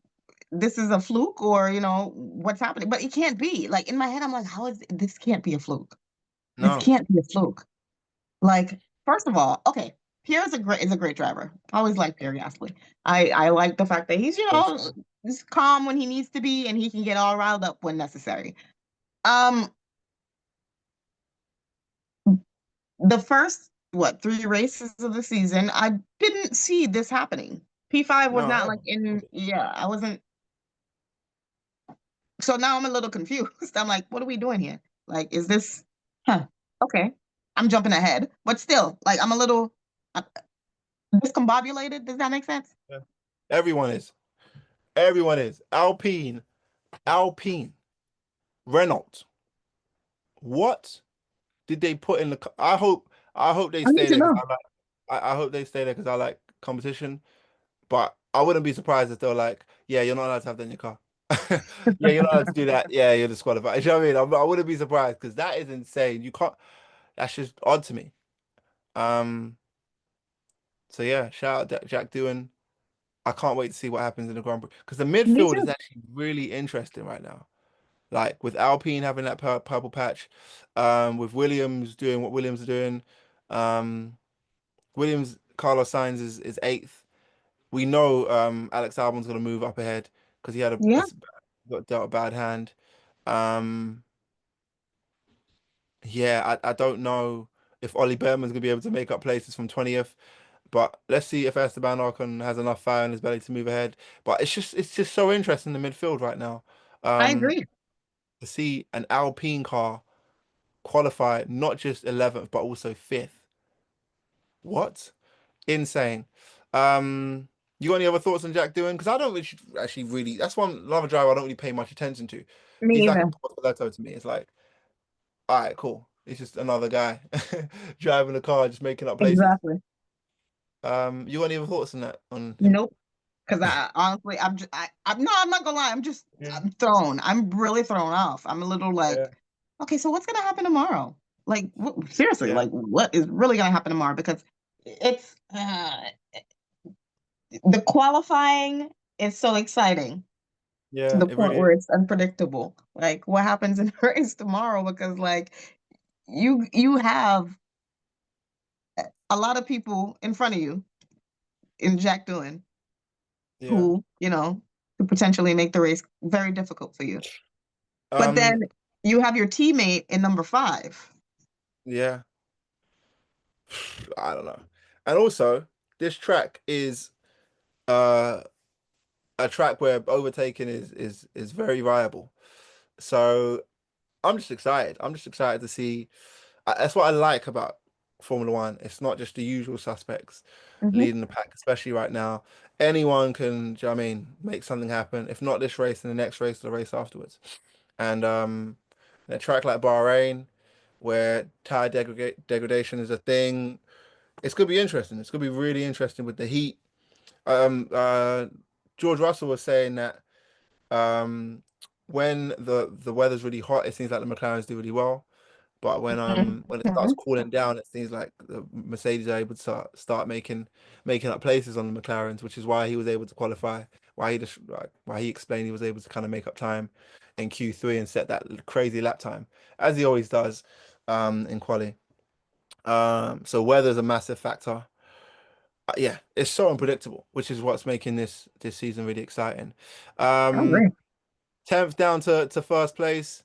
this is a fluke or, what's happening. But it can't be. Like in my head, I'm like, how is this can't be a fluke? This No. can't be a fluke. Like, first of all, okay, Pierre is a great driver. I always like Pierre Gasly. I like the fact that he's, he's calm when he needs to be and he can get all riled up when necessary. Um, the first, what, three races of the season, I didn't see this happening. P5 was No, not like never. yeah, I wasn't. So now I'm a little confused. I'm like, what are we doing here? Like, is this, huh, okay. I'm jumping ahead, but still, like, I'm a little uh, discombobulated. Does that make sense? Yeah. Everyone is. Everyone is. Alpine, Renault. What did they put in the? I hope they I need stay to there because know. I hope they stay there because I like competition. But I wouldn't be surprised if they're like, yeah, you're not allowed to have that in your car. Yeah, you're not allowed to do that. Yeah, you're disqualified. You know what I mean? I wouldn't be surprised because that is insane. You can't. That's just odd to me. Um. So yeah, shout out Jack Doohan. I can't wait to see what happens in the Grand Prix because the Me midfield is too. actually really interesting right now. Like with Alpine having that purple patch, with Williams doing what Williams are doing, um, Williams Carlos Sainz is eighth. We know Alex Albon's gonna move up ahead because he had Yeah, got dealt a bad hand. Um, yeah, I don't know if Ollie Behrman's gonna be able to make up places from 20th, but let's see if Esteban Ocon has enough fire in his belly to move ahead. But it's just so interesting in the midfield right now. I Um, agree. to see an Alpine car qualify not just 11th but also fifth. What? Insane. You got any other thoughts on Jack doing? Because I don't actually really. That's one another driver I don't really pay much attention to. Me He's like a either. Portoletto to me. It's like, all right, cool. It's just another guy driving a car, just making up places. Exactly. You got any other thoughts on that on him? Nope. Because I honestly, I'm just, I'm no, I'm not gonna lie. Yeah. I'm thrown. I'm really thrown off. I'm a little Yeah. like, okay, so what's gonna happen tomorrow? Like, seriously, Yeah. like, what is really gonna happen tomorrow? Because it's the qualifying is so exciting to Yeah, the it point really where is. it's unpredictable. Like, what happens in the race tomorrow? Because like, you have a lot of people in front of you in Jack Doohan Yeah. who, could potentially make the race very difficult for you. But Um, then you have your teammate in number five. yeah. I don't know. And also, this track is uh a track where overtaking is very viable. So I'm just excited. I'm just excited to see. That's what I like about Formula One. It's not just the usual suspects Hmm. leading the pack, especially right now. Anyone can, do you know what I mean, make something happen. If not this race, then the next race, the race afterwards. And a track like Bahrain, where tire degradation is a thing, it's gonna be interesting. It's gonna be really interesting with the heat. Um, uh, George Russell was saying that um, when the weather's really hot, it seems like the McLarens do really well. But when it starts Hmm. cooling down, it seems like the Mercedes are able to start making up places on the McLarens, which is why he was able to qualify why he just like why he explained he was able to kind of make up time in Q3 and set that crazy lap time as he always does in quali. So weather's a massive factor. Yeah, it's so unpredictable, which is what's making this season really exciting. I Um, agree. 10th down to first place.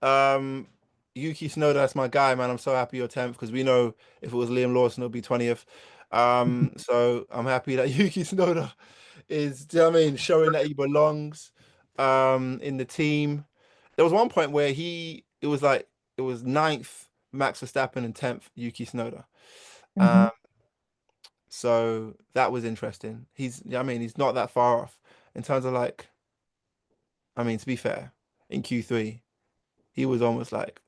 Um, Yuki Tsunoda, that's my guy, man. I'm so happy you're 10th because we know if it was Liam Lawson, it'll be 20th. So I'm happy that Yuki Tsunoda is, do you know what I mean, showing that he belongs in the team. There was one point where it was like it was ninth Max Verstappen and 10th Yuki Tsunoda. Hmm. Um, so that was interesting. Yeah, I mean, he's not that far off in terms of like, I mean, to be fair, in Q3, he was almost like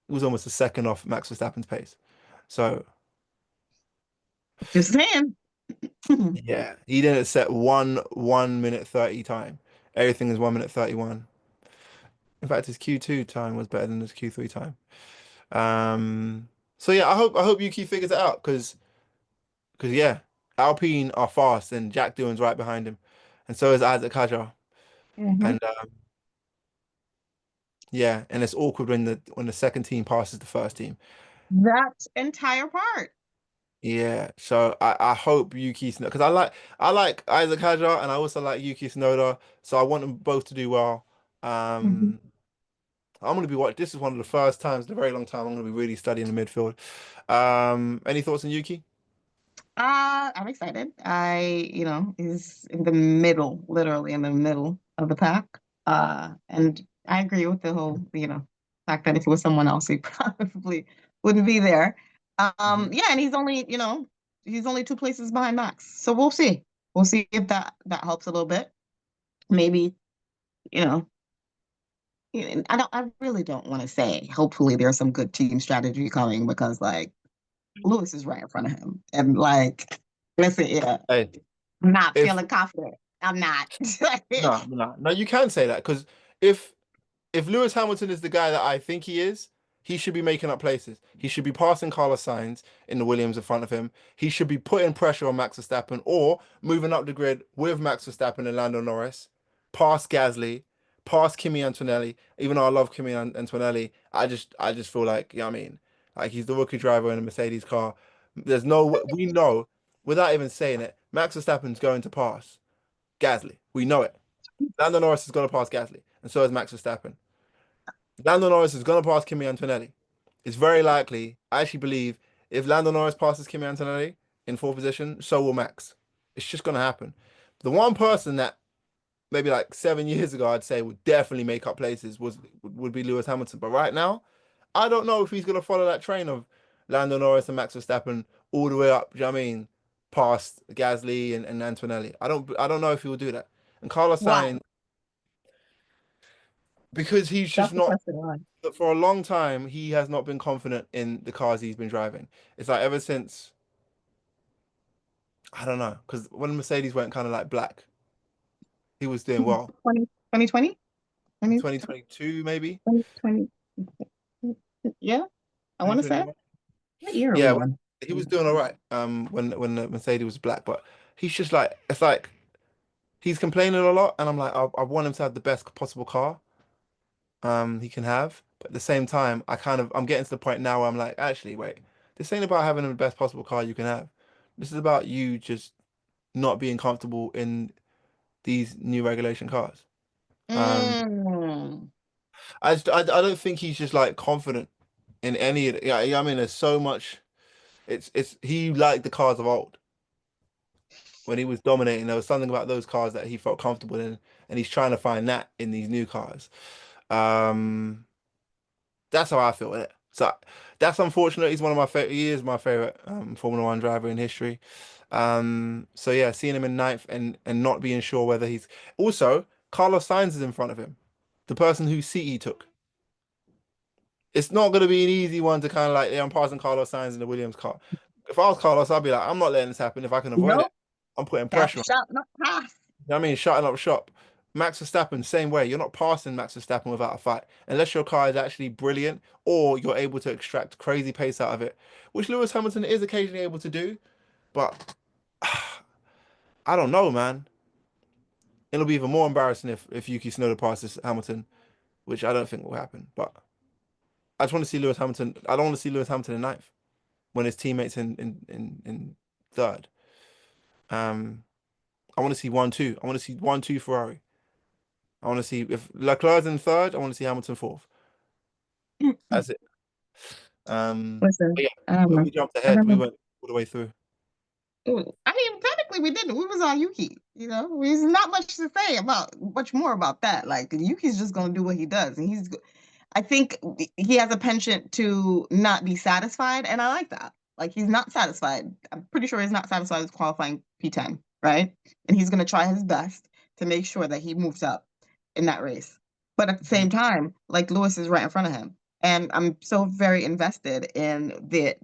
it was almost a second off Max Verstappen's pace. So Just saying. yeah, he didn't set 1 minute 30 time. Everything is 1 minute 31. In fact, his Q2 time was better than his Q3 time. So yeah, I hope Yuki figures it out because yeah, Alpine are fast and Jack Doohan's right behind him, and so is Isaac Hadjar. Hmm. And yeah, and it's awkward when the second team passes the first team. That entire part. Yeah, so I hope Yuki Tsunoda because I like Isaac Hadjar and I also like Yuki Tsunoda, so I want them both to do well. Mhm. Um, I'm gonna be watching. This is one of the first times in a very long time I'm gonna be really studying the midfield. Any thoughts on Yuki? I'm excited. He's in the middle, literally in the middle of the pack. And I agree with the whole, fact that if it was someone else, he probably wouldn't be there. Mhm. Yeah, and he's only two places behind Max. So we'll see. We'll see if that helps a little bit. Maybe, you know, I really don't want to say. Hopefully, there's some good team strategy coming because like Lewis is right in front of him, and like, listen, yeah. Hey, I'm not if feeling confident. I'm not. no, no, no, you can say that because if if Lewis Hamilton is the guy that I think he is, he should be making up places. He should be passing Carlos Sainz in the Williams in front of him. He should be putting pressure on Max Verstappen or moving up the grid with Max Verstappen and Lando Norris, past Gasly, past Kimi Antonelli. Even though I love Kimi Antonelli, I just feel like, you know what I mean? Like he's the rookie driver in a Mercedes car. We know, without even saying it, Max Verstappen's going to pass Gasly. We know it. Lando Norris is going to pass Gasly, and so is Max Verstappen. Lando Norris is going to pass Kimi Antonelli. It's very likely, I actually believe, if Lando Norris passes Kimi Antonelli in fourth position, so will Max. It's just going to happen. The one person that maybe like 7 years ago I'd say would definitely make up places would be Lewis Hamilton. But right now, I don't know if he's going to follow that train of Lando Norris and Max Verstappen all the way up, do you know what I mean, past Gasly and Antonelli. I don't know if he will do that. And Carlos Why? Sainz, because he's just That's the not question. Why? for a long time, he has not been confident in the cars he's been driving. It's like ever since, I don't know, because when Mercedes went kind of like black, he was doing well. 2020? 2022, maybe? 2020. Yeah, I want to say. 2021? What year are we Yeah, on? he was doing all right when the Mercedes was black, but he's just like, it's like he's complaining a lot, and I'm like, I want him to have the best possible car he can have. But at the same time, I'm getting to the point now where I'm like, actually, wait, this ain't about having the best possible car you can have. This is about you just not being comfortable in these new regulation cars. Um, Mm. I don't think he's just like confident in any of it. Yeah, I mean, there's so much. It's he liked the cars of old when he was dominating. There was something about those cars that he felt comfortable in, and he's trying to find that in these new cars. Um, that's how I feel with it. So that's unfortunate. He's one of my favorite. He is my favorite Formula One driver in history. So yeah, seeing him in ninth and not being sure whether he's also Carlos Sainz is in front of him, the person whose seat he took. It's not going to be an easy one to kind of like, yeah, I'm passing Carlos Sainz in the Williams car. If I was Carlos, I'd be like, I'm not letting this happen. If I can avoid it, Nope. I'm putting Tap pressure on. shot, not pass. You know what I mean, shutting up shop. Max Verstappen, same way. You're not passing Max Verstappen without a fight, unless your car is actually brilliant or you're able to extract crazy pace out of it, which Lewis Hamilton is occasionally able to do. But I don't know, man. It'll be even more embarrassing if Yuki Tsunoda passes Hamilton, which I don't think will happen. But I just want to see Lewis Hamilton. I don't want to see Lewis Hamilton in ninth when his teammates in third. Um, I want to see 1-2. I want to see 1-2 Ferrari. I want to see if Leclerc's in third. I want to see Hamilton fourth. That's it. But Listen, yeah, I don't know. we jumped I ahead. don't We know. went all the way through. I mean, technically, we didn't. We was on Yuki. There's not much to say about much more about that. Like Yuki's just gonna do what he does, and I think he has a penchant to not be satisfied, and I like that. Like he's not satisfied. I'm pretty sure he's not satisfied with qualifying P10, right? And he's gonna try his best to make sure that he moves up in that race. But at the Mhm. same time, like Lewis is right in front of him. And I'm so very invested in the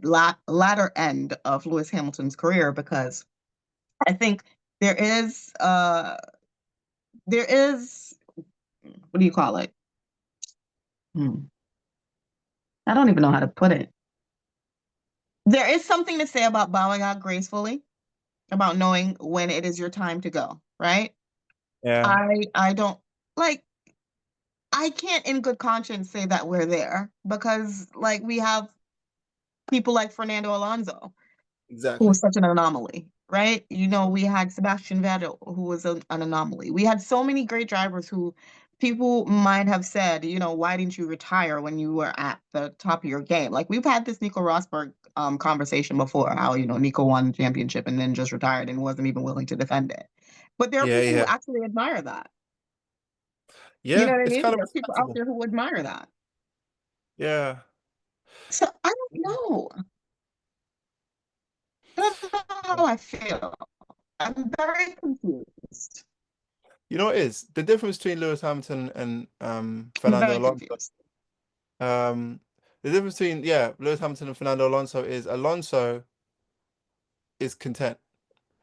latter end of Lewis Hamilton's career because I think there is there is what do you call it? Hmm. I don't even know how to put it. There is something to say about bowing out gracefully, about knowing when it is your time to go, right? Yeah, I don't like I can't in good conscience say that we're there because like we have people like Fernando Alonso who exactly. was such an anomaly, right? We had Sebastian Vettel, who was an anomaly. We had so many great drivers who people might have said, why didn't you retire when you were at the top of your game? Like we've had this Nico Rosberg conversation before, how, Nico won the championship and then just retired and wasn't even willing to defend it. But there are Yeah, people who yeah, actually admire that. You know yeah. what I It's mean? kind of There are people out respectable. there who admire that. Yeah. So I don't know. I don't know how I feel. I'm very confused. You know what it is the difference between Lewis Hamilton and I'm Fernando very Alonso. confused. The difference between Lewis Hamilton and Fernando Alonso is Alonso is content.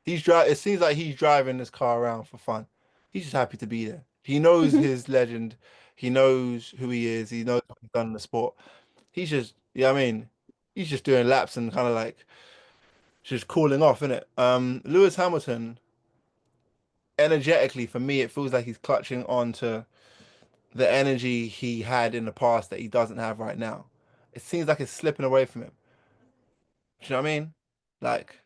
He's drive. It seems like he's driving this car around for fun. He's just happy to be there. He knows Mhm. his legend. He knows who he is. He knows what he's done in the sport. He's just, yeah, I mean, he's just doing laps and kind of like just cooling off, innit? Lewis Hamilton, energetically, for me, it feels like he's clutching on to the energy he had in the past that he doesn't have right now. It seems like it's slipping away from him. Do you know what I mean? Like,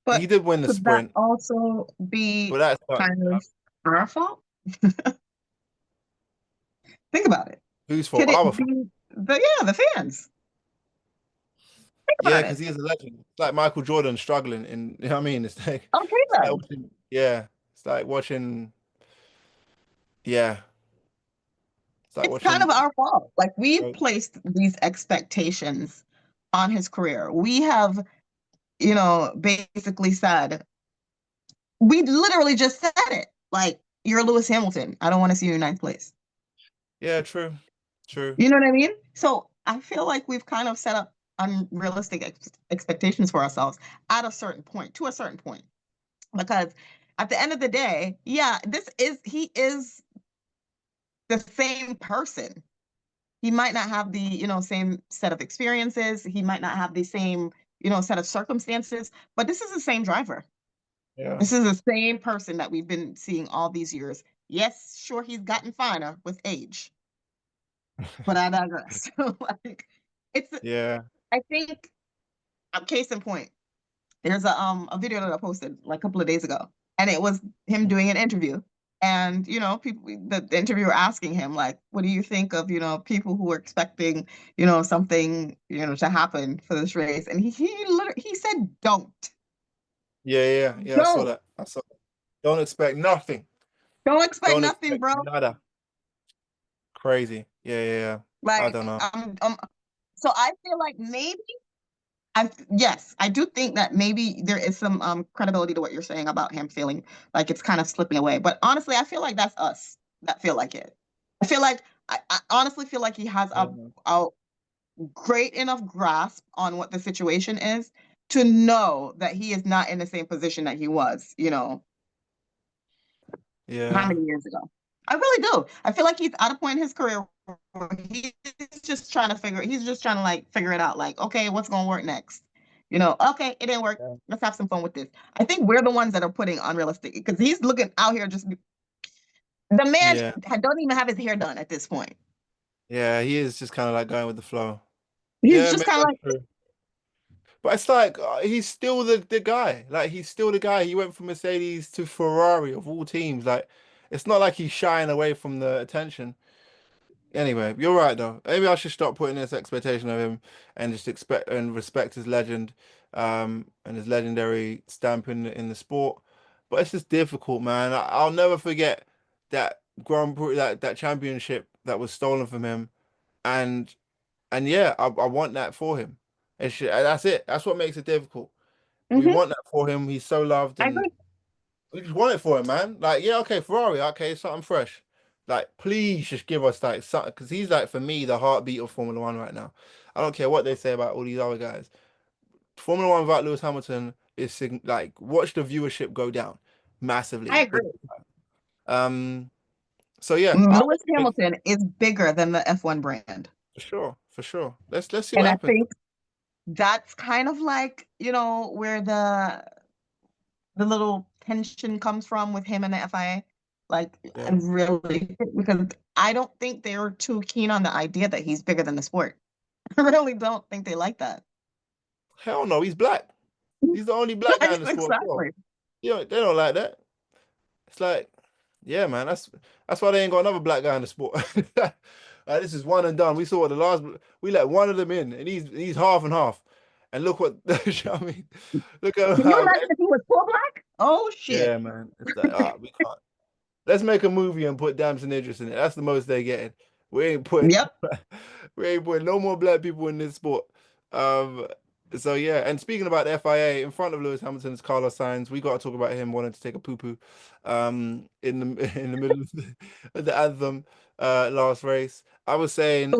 he But did win the could that sprint, also but be that's not kind of our fault? Think about it. whose fault? Could it Our fault. be the fans? Think Yeah, about it. because he is a legend. It's like Michael Jordan struggling in, you know what I mean? Okay, It's like then. watching, yeah, it's like watching, yeah, it's like It's kind of watching. our fault. Like we've placed these expectations on his career. We have, basically said, we literally just said it. Like, you're Lewis Hamilton. I don't want to see you in ninth place. Yeah, true, true. You know what I mean? So I feel like we've kind of set up unrealistic expectations for ourselves at a certain point, to a certain point. Because at the end of the day, yeah, he is the same person. He might not have the, same set of experiences. He might not have the same, set of circumstances, but this is the same driver. Yeah, This is the same person that we've been seeing all these years. Yes, sure, he's gotten finer with age, but I digress. Like, it's, yeah, I think, case in point, there's a video that I posted like a couple of days ago, and it was him doing an interview. And people, the interviewer asking him like, "What do you think of people who are expecting something to happen for this race?" And he said, yeah. I saw don't, that. I saw that. Don't expect nothing. don't expect Don't nothing, expect bro." nada. Crazy. Yeah. I Like, don't know. so I feel like maybe yes, I do think that maybe there is some credibility to what you're saying about him feeling like it's kind of slipping away. But honestly, I feel like that's us that feel like it. I feel like I honestly feel like he has Yeah, a great enough grasp on what the situation is to know that he is not in the same position that he was, how yeah, many years ago. I really do. I feel like he's at a point in his career where he's just trying to like figure it out. Like, okay, what's going to work next? Okay, it didn't work. Yeah. Let's have some fun with this. I think we're the ones that are putting unrealistic because he's looking out here just the man Yeah. don't even have his hair done at this point. Yeah, he is just kind of like going with the flow. He's Yeah, just man, kind of that's like, true. But it's like he's still the guy. Like he's still the guy. He went from Mercedes to Ferrari of all teams. Like it's not like he's shying away from the attention. Anyway, you're right though. Maybe I should stop putting this expectation of him and just expect and respect his legend, and his legendary stamp in the sport. But it's just difficult, man. I'll never forget that Grand Prix, that championship that was stolen from him, and yeah, I want that for him. That's it. That's what makes it difficult. We mhm, want that for him. He's so loved, I and agree. we just want it for him, man. Like, yeah, okay, Ferrari, okay, something fresh. Like, please just give us like something, because he's like for me the heartbeat of Formula One right now. I don't care what they say about all these other guys. Formula One without Lewis Hamilton is like watch the viewership go down I massively. agree. Um, so yeah, I Lewis hope it- Hamilton is bigger than the F1 brand. for sure, for sure. Let's see what And I happens. think that's kind of like, where the little tension comes from with him and the FIA. Like, I Yeah, really, because I don't think they're too keen on the idea that he's bigger than the sport. I really don't think they like that. hell no, he's black. He's the only black guy in the sport as well. Exactly. They don't like that. It's like, yeah, man, that's why they ain't got another black guy in the sport. Like, this is one and done. We saw what the last we let one of them in, and he's half and half. And look what you know what I mean. Look at Can you how imagine if he was full black? Oh shit. yeah, man. It's like we can't. Let's make a movie and put Damson Idris in it. That's the most they getting. We ain't putting Yep. we ain't putting no more black people in this sport. Um, so yeah, and speaking about the FIA, in front of Lewis Hamilton's Carlos Sainz, we got to talk about him wanting to take a poo poo, in the in the middle of the anthem, last race. Listen,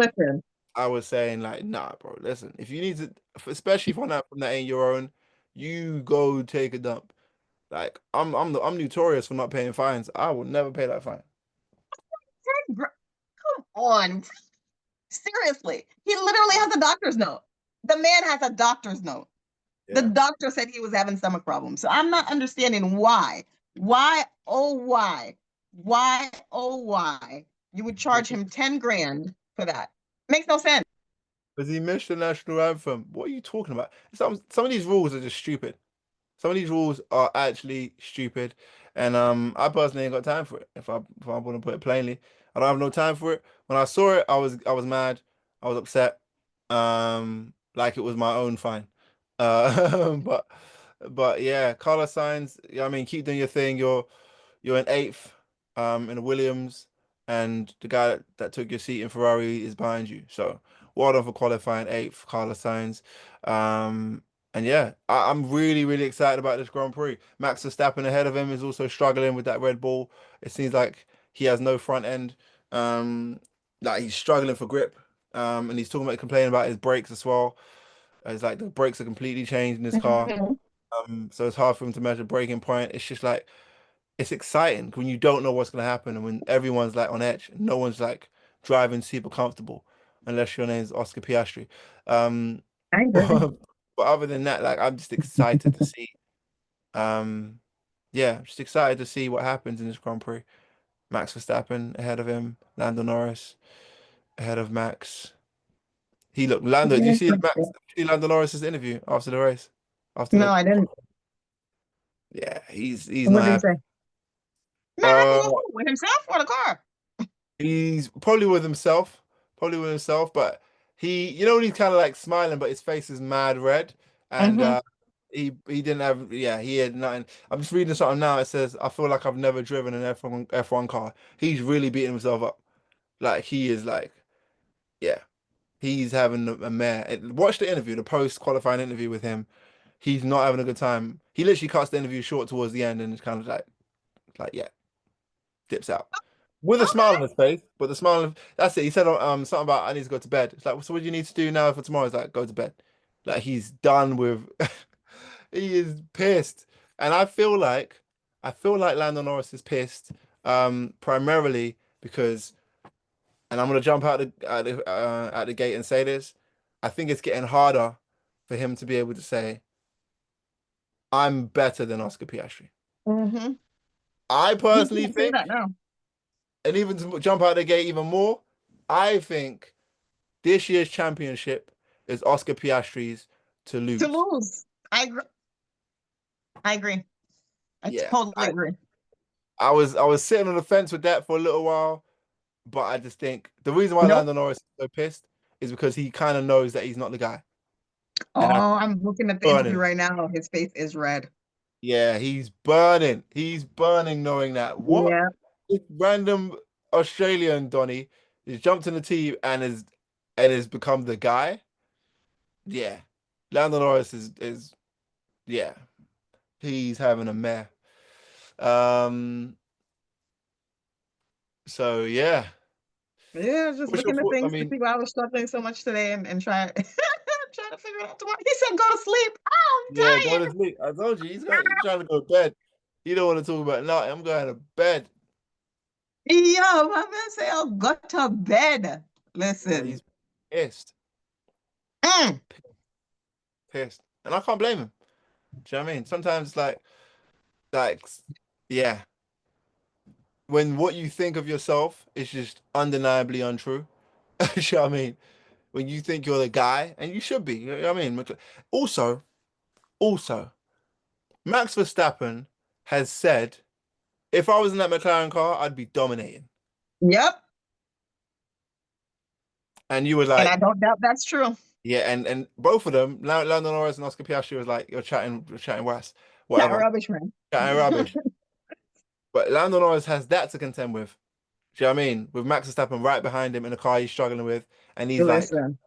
I was saying like, nah, bro. Listen, if you need to, especially if from that ain't your own, you go take a dump. Like I'm notorious for not paying fines. I will never pay that fine. come on. Seriously. He literally Yeah. has a doctor's note. The man has a doctor's note. The Yeah. doctor said he was having stomach problems. So I'm not understanding why. Why, oh, why? Why, oh, why? You would charge him 10 grand for that. Makes no sense. Because he missed the national anthem. What are you talking about? Some of these rules are just stupid. Some of these rules are actually stupid, and I personally ain't got time for it. If I want to put it plainly, I don't have no time for it. When I saw it, I was mad. I was upset. Like it was my own fine. But yeah, Carlos Sainz. Yeah, I mean, keep doing your thing. You're in eighth, in the Williams, and the guy that took your seat in Ferrari is behind you. So well done for qualifying eighth, Carlos Sainz. And yeah, I'm really, really excited about this Grand Prix. Max Verstappen ahead of him is also struggling with that Red Bull. It seems like he has no front end. Um, like he's struggling for grip. And he's talking about complaining about his brakes as well. It's like the brakes are completely changed in his car. Mhm. So it's hard for him to measure braking point. It's just like it's exciting when you don't know what's gonna happen and when everyone's like on edge. No one's like driving super comfortable unless your name's Oscar Piastri. Um, I agree. but, but other than that, like I'm just excited to see. Um, yeah, just excited to see what happens in this Grand Prix. Max Verstappen ahead of him, Lando Norris ahead of Max. He looked Lando. Do you see Max? See Lando Norris's interview after the race? After No, the I didn't. yeah, he's not What did he say? happy. Not happy Uh, with who? With himself or the car? He's probably with himself, but when he's kind of like smiling, but his face is mad red, and Hmm. he didn't have, yeah, he had nothing. I'm just reading something now. It says, "I feel like I've never driven an F1 car." He's really beating himself up. Like he is like, yeah, he's having a mare. Watch the interview, the post qualifying interview with him. He's not having a good time. He literally cuts the interview short towards the end, and it's kind of like yeah, dips out with a smile on Okay. his face. But the smile, that's it. He said something about I need to go to bed. It's like, so what do you need to do now for tomorrow? It's like go to bed. Like he's done with. He is pissed, and I feel like Lando Norris is pissed. Primarily because, and I'm gonna jump out the gate and say this. I think it's getting harder for him to be able to say, I'm better than Oscar Piastri. Hmm. I He personally can't say that think, now. and even to jump out the gate even more, I think this year's championship is Oscar Piastri's to To lose. lose. I agree. I Yeah, totally agree. I was sitting on the fence with that for a little while, but I just think the reason why Nope. Lando Norris is so pissed is because he kind of knows that he's not the guy, and that's Oh, I'm looking at the interview burning. right now. His face is red. Yeah, he's burning. He's burning knowing that. What? Yeah. This random Australian Donny has jumped in the team and has become the guy. Yeah. Lando Norris is yeah, he's having a mare. Um so yeah. Yeah, just What's your looking at thought? I things to mean, see why I was struggling so much today and try trying to figure it out tomorrow. He said go to sleep. Oh, yeah, go I'm to sleep. I told you he's trying to go to bed. He don't want to talk about nothing. I'm going to bed. dying. Yo, my man say, oh, go to bed. Yeah, Listen. he's pissed. Mm. Pissed. And I can't blame him. Do you know what I mean? Sometimes like yeah, when what you think of yourself is just undeniably untrue. You know what I mean? When you think you're the guy, and you should be, you know what I mean? Also, also, Max Verstappen has said, if I was in that McLaren car, I'd be dominating. Yep. And you were And like, I don't doubt that's true. yeah, and both of them, Lando Norris and Oscar Piastri was like, you're chatting was, That whatever, rubbish, man. chatting rubbish. But Lando Norris has that to contend with. Do you know what I mean? With Max Verstappen right behind him in a car he's struggling with, and he's like, Listen,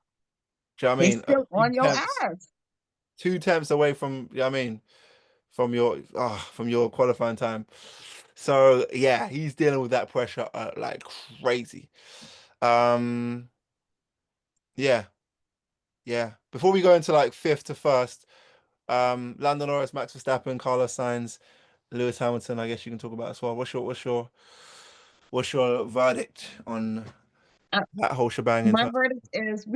do you know what I he's mean? still Two on your tenths, ass. 2 tenths away from, you know what I mean? From your qualifying time. So yeah, he's dealing with that pressure like crazy. Um, yeah, yeah. Before we go into like fifth to first, Lando Norris, Max Verstappen, Carlos Sainz, Lewis Hamilton. I guess you can talk about as well. What's your verdict on that whole shebang in My terms? verdict is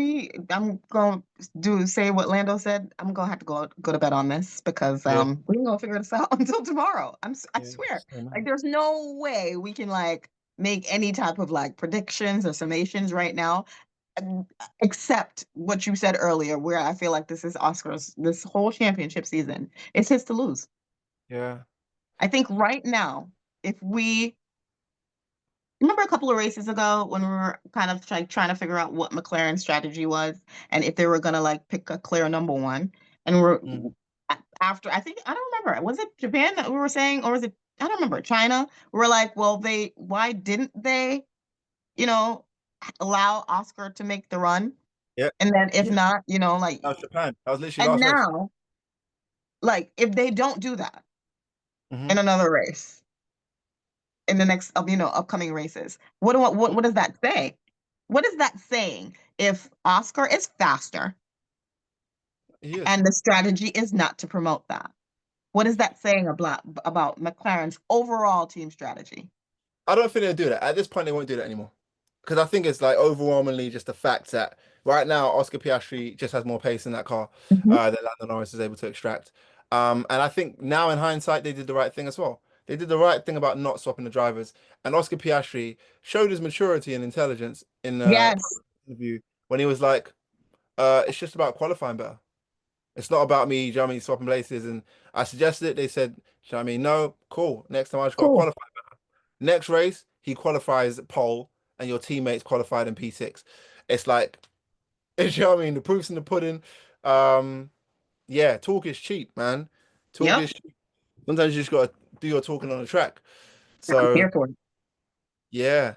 I'm going to do say what Lando said. I'm going to have to go to bed on this because Yeah, we ain't going to figure this out until tomorrow. I yeah, swear. same Like man. there's no way we can like make any type of like predictions or summations right now um, except what you said earlier where I feel like this is Oscar's this whole championship season. It's his to lose. Yeah. I think right now if we remember a couple of races ago when we were kind of trying to figure out what McLaren's strategy was and if they were gonna like pick a clear number one. And we're Mm. after I think I don't remember. Was it Japan that we were saying, or was it I don't remember, China? We're like, well, they why didn't they, you know, allow Oscar to make the run? Yeah. And then if Yeah. not, like That was Japan. That was literally and last race. now, like if they don't do that Hmm. in another race, in the next upcoming races. What does that say? What is that saying if Oscar is faster He is. and the strategy is not to promote that? What is that saying about McLaren's overall team strategy? I don't think they'll do that. At this point, they won't do that anymore. Because I think it's like overwhelmingly just the fact that right now Oscar Piastri just has more pace in that car Mhm. that Lando Norris is able to extract. And I think now in hindsight, they did the right thing as well. They did the right thing about not swapping the drivers. And Oscar Piastri showed his maturity and intelligence in the Yes, interview when he was like, it's just about qualifying better. It's not about me, you know what I mean, swapping places. And I suggested it. They said, you know what I mean, no, cool. Next time I just got to cool. qualify. Next race, he qualifies pole, and your teammates qualified in P6. It's like, you know what I mean? The proof's in the pudding. Um, yeah, talk is cheap, man. Talk Yep, is cheap. Sometimes you just gotta do your talking on the track. I'm So here for it. yeah,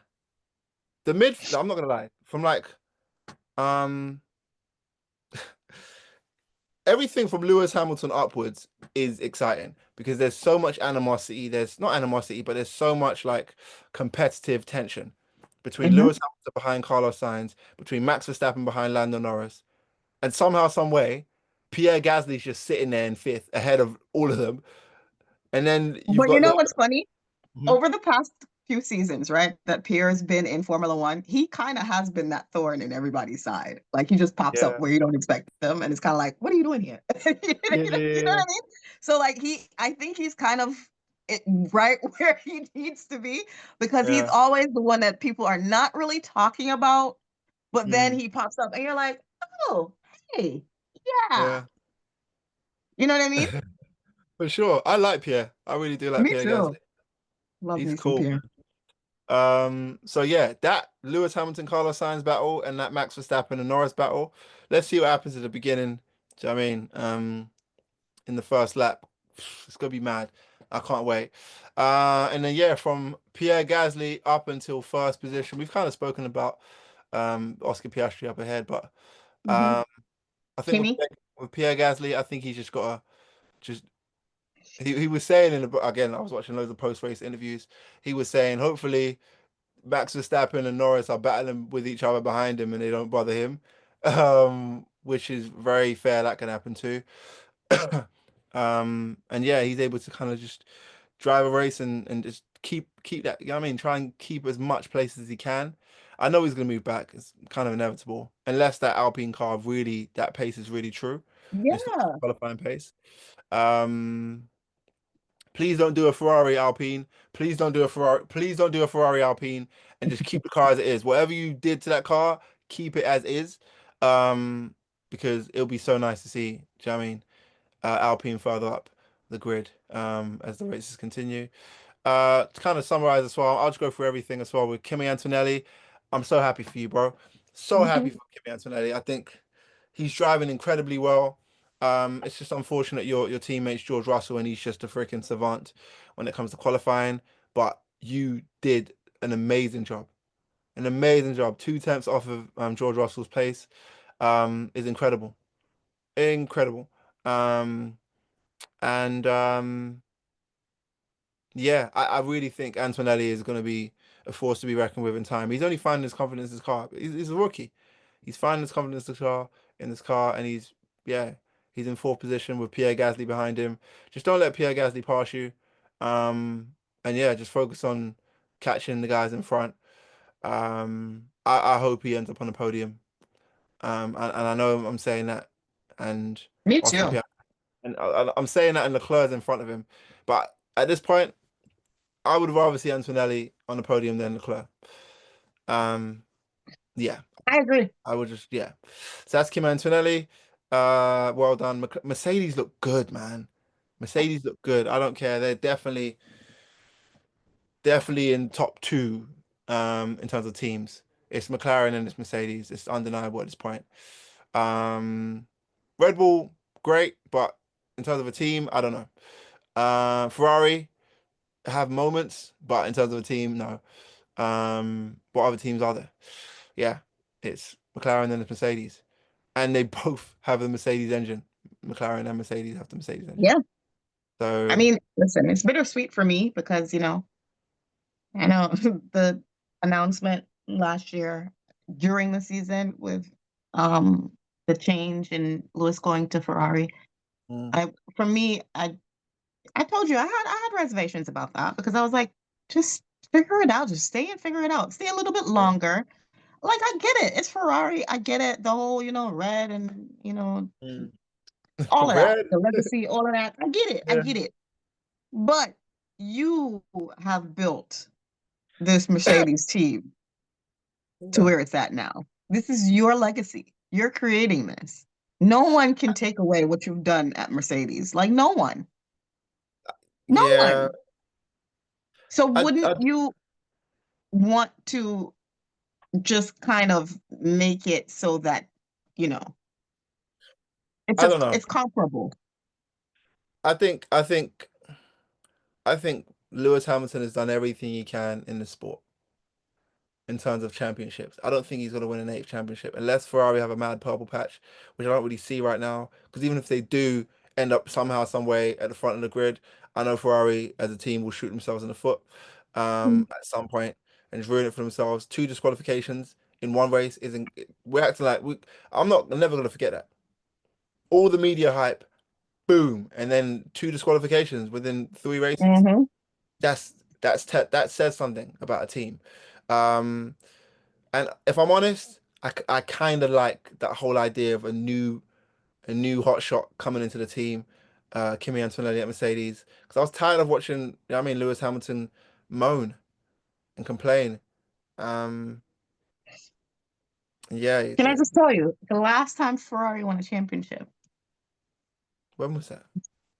the mid. I'm not gonna lie. From like um everything from Lewis Hamilton upwards is exciting because there's so much animosity. There's not animosity, but there's so much like competitive tension between Hmm. Lewis Hamilton behind Carlos Sainz, between Max Verstappen behind Lando Norris, and somehow, some way, Pierre Gasly's just sitting there in fifth ahead of all of them. And then you've But you got the know what's funny? Mhm. Over the past few seasons, right, that Pierre's been in Formula One, he kind of has been that thorn in everybody's side. Like he just pops up Yeah. where you don't expect them, and it's kind of like, what are you doing here? Yeah, You know what yeah, I mean? So like I think he's kind of it, right where he needs to be because he's yeah. always the one that people are not really talking about, but then Mm, he pops up, and you're like, oh, hey, yeah, yeah. you know what I mean? For sure. I like Pierre. I really do like Me Pierre too. Gasly. Love He's me some cool. Pierre. So yeah, that Lewis Hamilton Carlos Sainz battle and that Max Verstappen and Norris battle. Let's see what happens at the beginning. Do you know what I mean? In the first lap. It's gonna be mad. I can't wait. And then yeah, from Pierre Gasly up until first position, we've kind of spoken about Oscar Piastri up ahead, but Hmm. um I think Kimmy. with Pierre Gasly, I think he's just gotta just he was saying in the again, I was watching loads of post-race interviews. He was saying hopefully Max Verstappen and Norris are battling with each other behind him and they don't bother him. Which is very fair. That can happen too. And yeah, he's able to kind of just drive a race and just keep that. You know what I mean? Try and keep as much place as he can. I know he's gonna move back. It's kind of inevitable, unless that Alpine car really that pace is really true, and it's not just Yeah. qualifying pace. Um, Please don't do a Ferrari Alpine. Please don't do a Ferrari. Please don't do a Ferrari Alpine, and just keep the car as it is. Whatever you did to that car, keep it as is. Um, because it'll be so nice to see. Do you know what I mean? Alpine further up the grid as the races continue. To kind of summarize as well, I'll just go through everything as well with Kimi Antonelli. I'm so happy for you, bro. So happy Hmm. for Kimi Antonelli. I think he's driving incredibly well. It's just unfortunate your teammate's George Russell and he's just a freaking savant when it comes to qualifying. But you did an amazing job. An amazing job. 2 tenths off of George Russell's pace is incredible. Incredible. Um, and Yeah, I really think Antonelli is going to be a force to be reckoned with in time. He's only finding his confidence in his car. He's a rookie. He's finding his confidence in his car, and yeah, he's in fourth position with Pierre Gasly behind him. Just don't let Pierre Gasly pass you. And yeah, just focus on catching the guys in front. I hope he ends up on the podium. And I know I'm saying that, and Me Oscar too. Pierre, and I'm saying that, and Leclerc's in front of him. But at this point. I would rather see Antonelli on the podium than Leclerc. Um, yeah, I agree. I would just yeah. So that's Kim Antonelli. Well done. Mercedes look good, man. Mercedes look good. I don't care. They're definitely in top two. In terms of teams, it's McLaren and it's Mercedes. It's undeniable at this point. Um, Red Bull, great, but in terms of a team, I don't know. Ferrari have moments, but in terms of a team, no. What other teams are there? Yeah, it's McLaren and it's Mercedes, and they both have the Mercedes engine. McLaren and Mercedes have the Mercedes engine. Yeah. I So, mean, listen, it's bittersweet for me because, I know the announcement last year during the season with um the change in Lewis going to Ferrari. mm, For me, I told you I had reservations about that because I was like, just figure it out, just stay and figure it out. Stay a little bit yeah. longer. Like I get it. It's Ferrari. I get it. The whole, red and, Mm. all of that. Red, The legacy, all of that. I get it. I yeah, get it. But you have built this Mercedes team to yeah. where it's at now. This is your legacy. You're creating this. No one can take away what you've done at Mercedes. Like no one. No Yeah. one. So I wouldn't you want to just kind of make it so that, you know, I don't know. it's comparable. I think Lewis Hamilton has done everything he can in the sport in terms of championships. I don't think he's going to win an eighth championship unless Ferrari have a mad purple patch, which I don't really see right now. Because even if they do end up somehow, some way at the front of the grid, I know Ferrari as a team will shoot themselves in the foot at some point and just ruin it for themselves. Two disqualifications in one race isn't. We're acting like I'm never going to forget that. All the media hype, boom, and then two disqualifications within three races. Mm-hmm. That's that says something about a team. Um, and if I'm honest, I kind of like that whole idea of a new hot shot coming into the team, Kimi Antonelli at Mercedes, because I was tired of watching, you know what I mean, Lewis Hamilton moan and complain. Um, yeah, Can I just tell you, the last time Ferrari won a championship, when was that?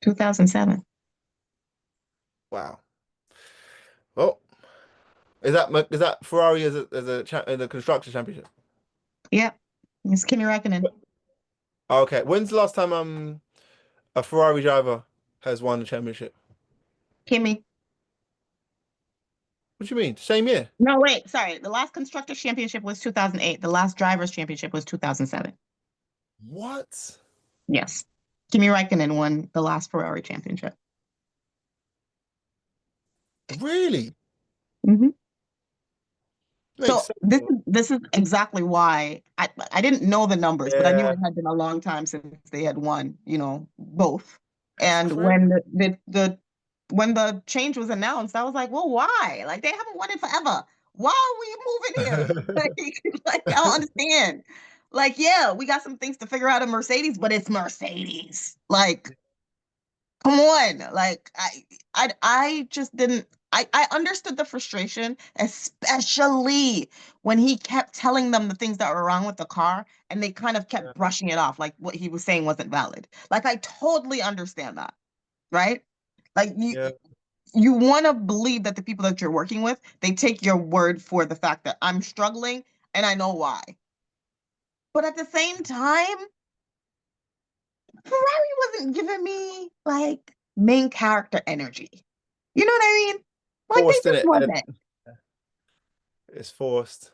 2007. Wow. Well, is that Ferrari as a constructor championship? Yep, it's Kimi Räikkönen. Oh, okay. When's the last time a Ferrari driver has won the championship? Kimi. What do you mean? Same year? No, wait, sorry. The last constructors championship was 2008. The last drivers championship was 2007. What? Yes. Kimi Räikkönen won the last Ferrari championship. Really? Mhm. Makes So sense, this though. is this is exactly why I didn't know the numbers, but I knew Yeah, it had been a long time since they had won, both. that's And crazy. when the change was announced, I was like, well, why? Like they haven't won it forever. Why are we moving him? Like I don't understand. Like, yeah, we got some things to figure out in Mercedes, but it's Mercedes. Like, come on. Like I just didn't I understood the frustration, especially when he kept telling them the things that were wrong with the car and they kind of kept brushing it off, like what he was saying wasn't valid. Like I totally understand that, right? Like you Yeah. you want to believe that the people that you're working with, they take your word for the fact that I'm struggling and I know why. But at the same time, Ferrari wasn't giving me like main character energy. You know what I mean? Like they Forced in just it. wasn't. It's forced.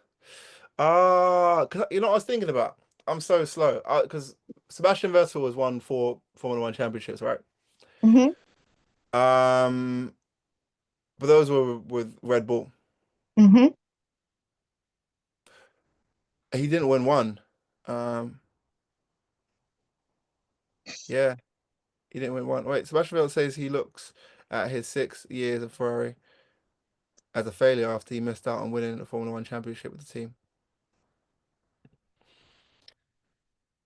'Cause you know what I was thinking about? I'm so slow. Because Sebastian Vettel has won 4 Formula 1 championships, right? Hmm. Um, but those were with Red Bull. Hmm. He didn't win one. Um, yeah, he didn't win one. Wait, Sebastian Vettel says he looks at his 6 years of Ferrari as a failure after he missed out on winning a Formula 1 championship with the team.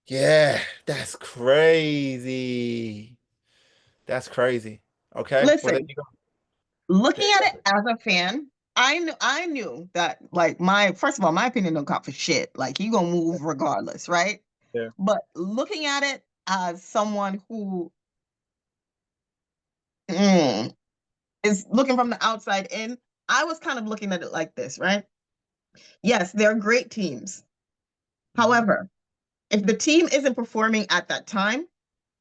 Yeah, that's crazy. That's crazy. Okay, well there Listen, you go. There looking you at it go. as a fan, I knew that like my first of all, my opinion don't count for shit. Like he gonna move regardless, right? Yeah. But looking at it as someone who mm, is looking from the outside in, I was kind of looking at it like this, right? Yes, they're great teams. Hmm. However, if the team isn't performing at that time,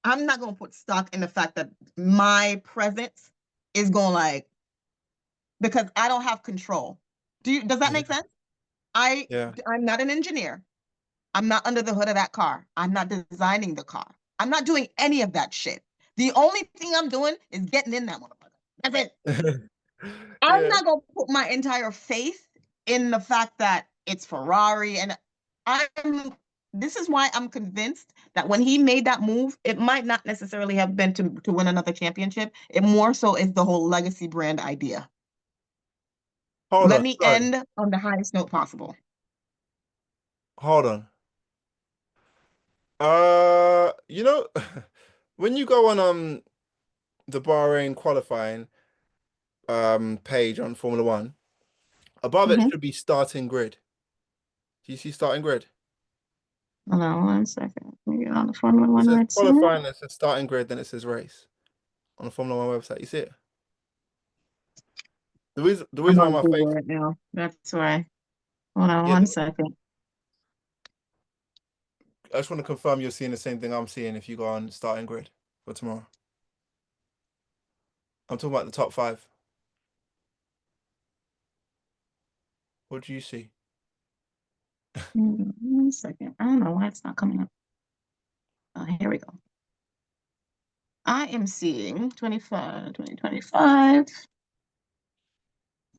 I'm not going to put stock in the fact that my presence is going like because I don't have control. Does that make Yeah. sense? I Yeah. I'm not an engineer. I'm not under the hood of that car. I'm not designing the car. I'm not doing any of that shit. The only thing I'm doing is getting in that motherfucker. That's it. I'm Yeah. not gonna put my entire faith in the fact that it's Ferrari, and I'm this is why I'm convinced that when he made that move, it might not necessarily have been to win another championship. It more so is the whole legacy brand idea. Hold Let on. me Sorry. end on the highest note possible. Hold on. When you go on the Bahrain qualifying page on Formula One, above it Mhm. should be starting grid. Do you see starting grid? Hold on 1 second. Let me get on the Formula It One says website. qualifying, it says starting grid, then it says race on the Formula One website. You see it? The I'm reason why on my Google face, right now. That's why. Hold on yeah, 1 second. I just want to confirm you're seeing the same thing I'm seeing if you go on starting grid for tomorrow. I'm talking about the top five. What do you see? 1 second. I don't know why it's not coming up. Oh, here we go. I am seeing 2025.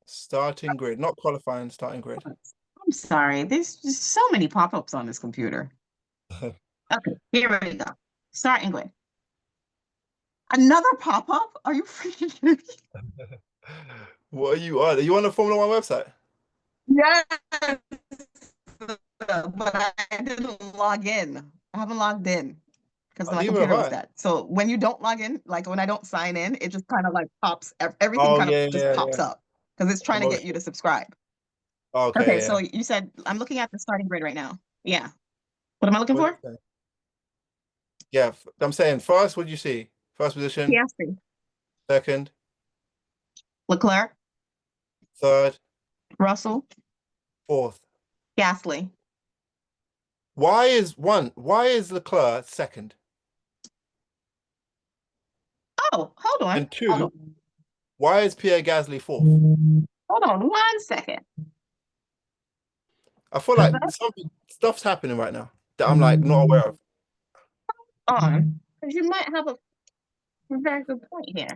Starting grid, not qualifying, starting grid. I'm sorry. There's just so many pop-ups on this computer. Okay, here we go. Start English. Another pop-up? Are you freaking kidding me? What are you on? Are you on the Formula One website? Yes, but I didn't log in. I haven't logged in because Oh, my neither have computer was I. dead. So when you don't log in, like when I don't sign in, it just kind of like pops, everything Oh kind of yeah, just yeah, pops yeah. up because it's trying to get you Promotion. to subscribe. Okay, Okay, yeah, so yeah. you said I'm looking at the starting grid right now. Yeah. What am I looking What did for? you say? Yeah, I'm saying first, what did you see? First position, Piastri, second, Leclerc, third, Russell, fourth. Gasly. Why is Leclerc second? Oh, hold on. And Hold two, on. why is Pierre Gasly fourth? Hold on 1 second. I feel 'Cause like that's something stuff's happening right now that I'm like not aware of. on. Because you might have a very good point here.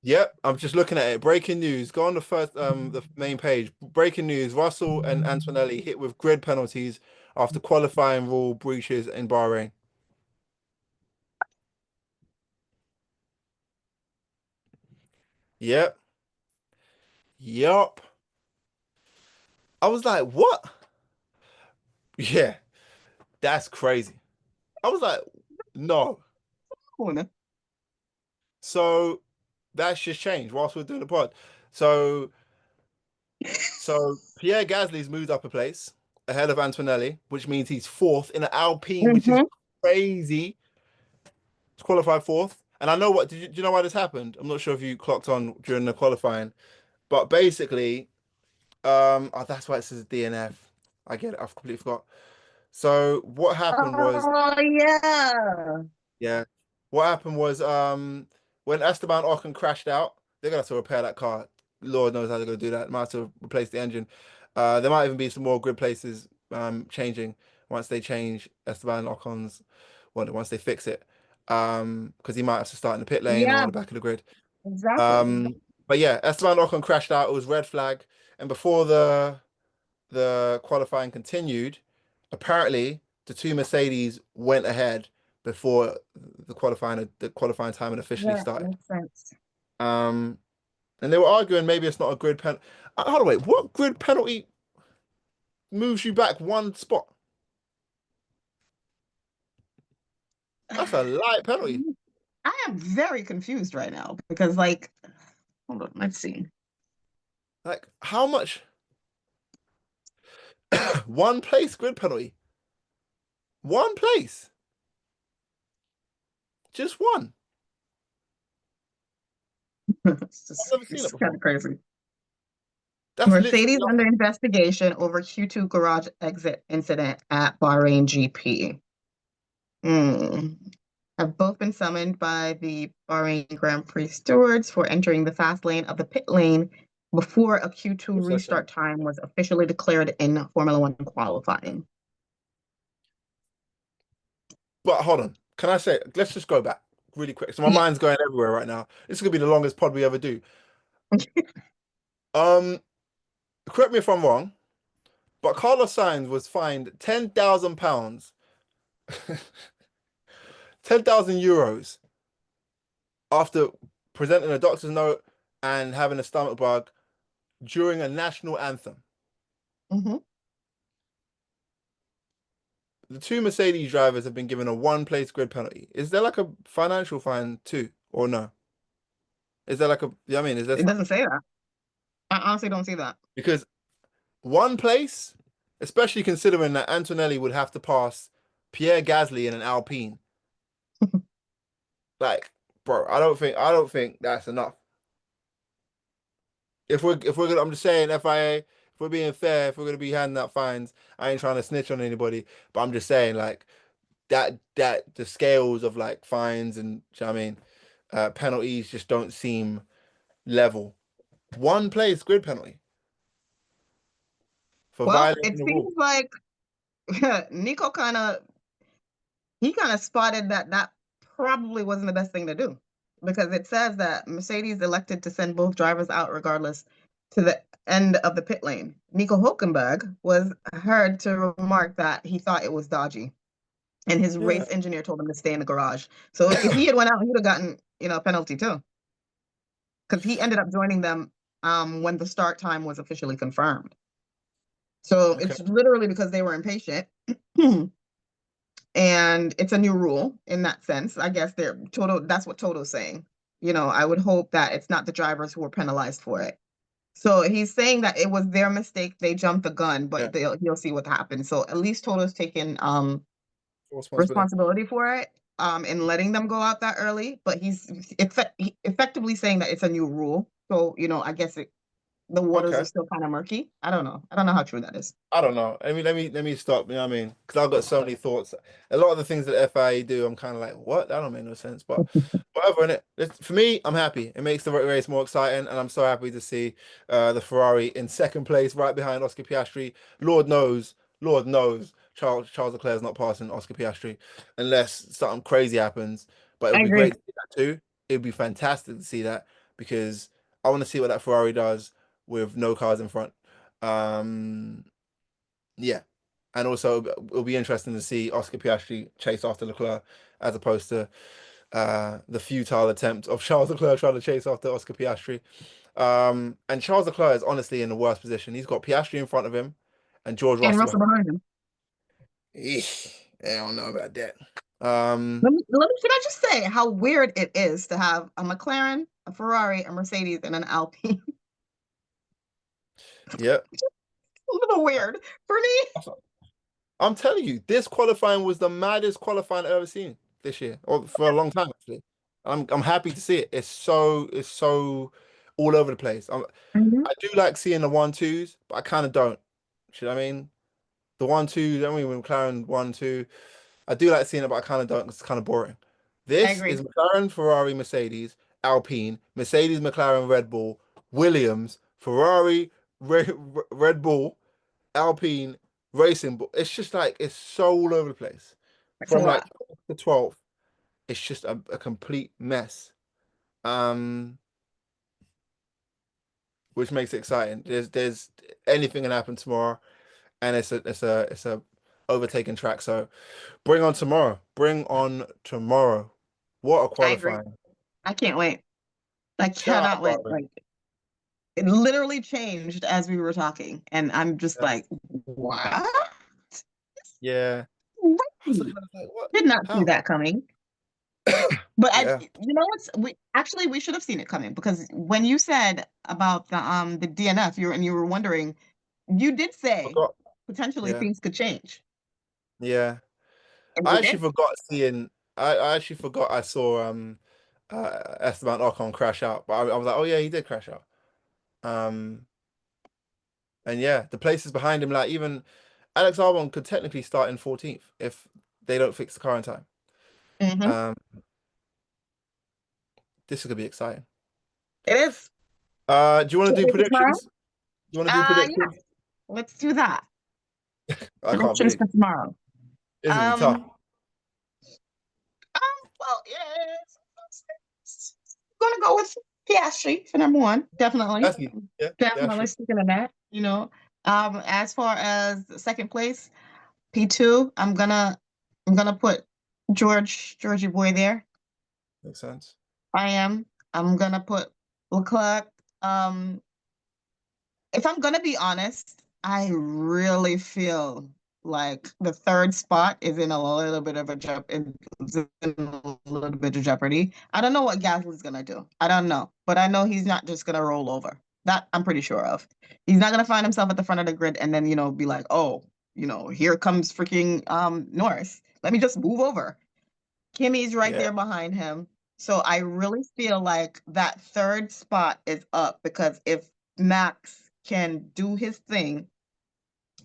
Yep, I'm just looking at it. Breaking news. Go on the main page. Breaking news. Russell and Antonelli hit with grid penalties after qualifying rule breaches in Bahrain. Yep. Yup. I was like, what? Yeah, that's crazy. I was like, no. Hold on. So that's just changed whilst we're doing the pod. So so Pierre Gasly's moved up a place ahead of Antonelli, which means he's fourth in an Alpine, which is Mm-hmm. crazy. He's qualified fourth. And I know what, do you know why this happened? I'm not sure if you clocked on during the qualifying, but basically, oh, that's why it says DNF. I get it. I've completely forgot. So what happened was, Oh yeah. yeah, what happened was, when Esteban Ocon crashed out, they're gonna have to repair that car. Lord knows how they're gonna do that. Might have to replace the engine. There might even be some more grid places, changing once they change Esteban Ocon's, well, once they fix it. Because he might have to start in the pit lane or Yeah, on the back of the grid. exactly. But yeah, Esteban Ocon crashed out. It was red flag, and before the qualifying continued, apparently the two Mercedes went ahead before the qualifying time had officially Yeah, started. makes sense. Um, and they were arguing maybe it's not a grid pen. Hold on, wait, what grid penalty moves you back one spot? That's a light penalty. I am very confused right now because, like, hold on, let's see. Like, how much? One place grid penalty. One place. Just one. It's I've just, never seen it it's kind before. of crazy. That's literally Mercedes under nothing. investigation over Q2 garage exit incident at Bahrain GP. Hmm. Have both been summoned by the Bahrain Grand Prix stewards for entering the fast lane of the pit lane before a Q2 Processing. restart time was officially declared in Formula One qualifying. But hold on. Can I say, let's just go back really quick. So my Yeah. mind's going everywhere right now. This is gonna be the longest pod we ever do. Um, correct me if I'm wrong, but Carlos Sainz was fined £10,000, 10,000 euros after presenting a doctor's note and having a stomach bug during a national anthem. Mhm. The two Mercedes drivers have been given a one-place grid penalty. Is there like a financial fine too, or no? Is there like a, yeah, I mean, is there It fine? doesn't say that. I honestly don't see that. Because one place, especially considering that Antonelli would have to pass Pierre Gasly in an Alpine. Like, bro, I don't think that's enough. If we're gonna, I'm just saying, FIA, if we're being fair, if we're gonna be handing out fines, I ain't trying to snitch on anybody, but I'm just saying, like, that the scales of like fines and, do you know what I mean, penalties just don't seem level. One place grid penalty for Well, violating it the rule. seems like Nico kind of spotted that that probably wasn't the best thing to do because it says that Mercedes elected to send both drivers out regardless to the end of the pit lane. Nico Hulkenberg was heard to remark that he thought it was dodgy, and his Yeah. race engineer told him to stay in the garage. So if he had went out, he would have gotten a penalty too because he ended up joining them when the start time was officially confirmed. So Okay. it's literally because they were impatient. And it's a new rule in that sense. I guess they're Toto, that's what Toto's saying. I would hope that it's not the drivers who were penalized for it. So he's saying that it was their mistake. They jumped the gun, Yeah. but he'll see what happens. So at least Toto's taken Full responsibility. responsibility for it in letting them go out that early. But effectively saying that it's a new rule. So I guess the waters are Okay. still kind of murky. I don't know. I don't know how true that is. I don't know. Let me stop. You know what I mean? Because I've got so many thoughts. A lot of the things that FIA do, I'm kind of like, what? That don't make no sense. But whatever. For me, I'm happy. It makes the race more exciting, and I'm so happy to see the Ferrari in second place, right behind Oscar Piastri. Lord knows, Charles Leclerc's not passing Oscar Piastri unless something crazy happens. But it would I be agree. great to see that too. It would be fantastic to see that because I want to see what that Ferrari does with no cars in front. Um, yeah. And also, it'll be interesting to see Oscar Piastri chase after Leclerc as opposed to the futile attempt of Charles Leclerc trying to chase after Oscar Piastri. And Charles Leclerc is honestly in the worst position. He's got Piastri in front of him and George And Russell Russell behind. behind him. Eesh, I don't know about that. Um, Can I just say how weird it is to have a McLaren, a Ferrari, a Mercedes, and an Alpine? yeah. A little weird for me. I'm telling you, this qualifying was the maddest qualifying I've ever seen this year, or for a long time actually. I'm happy to see it. It's so all over the place. Mhm. I do like seeing the 1-2s, but I kind of don't. You know what I mean? The 1-2, I mean, when McLaren 1-2, I do like seeing it, but I kind of don't 'cause it's kind of boring. I This is agree. McLaren, Ferrari, Mercedes, Alpine, Mercedes, McLaren, Red Bull, Williams, Ferrari, Red Bull, Alpine, Racing Bull. It's just like it's so all over the place. It's a From like lot. the 12th, it's just a complete mess. Um, which makes it exciting. There's anything can happen tomorrow, and it's a overtaken track. So bring on tomorrow. Bring on tomorrow. What a I agree. qualifying. I can't wait. I Shout cannot out wait. Bahrain. Like it literally changed as we were talking, and I'm just Yeah. like, what? Yeah. I was Crazy. looking at it like, what? Did not see How? that coming. But Yeah. what's we should have seen it coming because when you said about the DNF, you were wondering, you did say Forgot. potentially Yeah. things could change, Yeah. and I they actually did. forgot seeing I actually forgot I saw Esteban Ocon crash out. But I was like, oh yeah, he did crash out. Um and yeah, the places behind him, like even Alex Albon could technically start in 14th if they don't fix the car in time. Hmm. Um this is gonna be exciting. It is. Do you want Can't to do wait for tomorrow. predictions? Do you want to do Yeah, predictions? let's do that. I can't Predictions for predict. tomorrow. It's gonna be tough. Um, well, yeah, gonna go with Piastri for number one, definitely, That's easy. Yeah, yeah, definitely sure. sticking to that. As far as second place, P2, I'm gonna put Georgie Boy there. Makes sense. I am. I'm gonna put Leclerc. Um, if I'm gonna be honest, I really feel like the third spot is in a little bit of a is in a little bit of jeopardy. I don't know what Gasly's gonna do. I don't know, but I know he's not just gonna roll over. That I'm pretty sure of. He's not gonna find himself at the front of the grid and then be like, oh, here comes freaking Norris. Let me just move over. Kimmy's right Yeah, there behind him. So I really feel like that third spot is up because if Max can do his thing,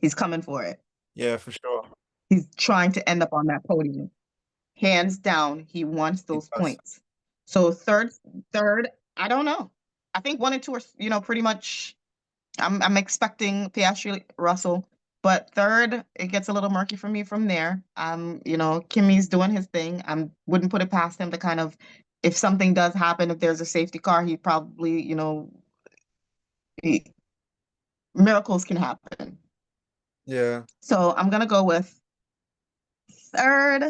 he's coming for it. yeah, for sure. He's trying to end up on that podium. Hands down, he wants He those does. points. So third, I don't know. I think one and two are, pretty much I'm expecting Piastri Russell, but third, it gets a little murky for me from there. Kimmy's doing his thing. I wouldn't put it past him to kind of, if something does happen, if there's a safety car, he probably, he, miracles can happen. Yeah. So I'm gonna go with third.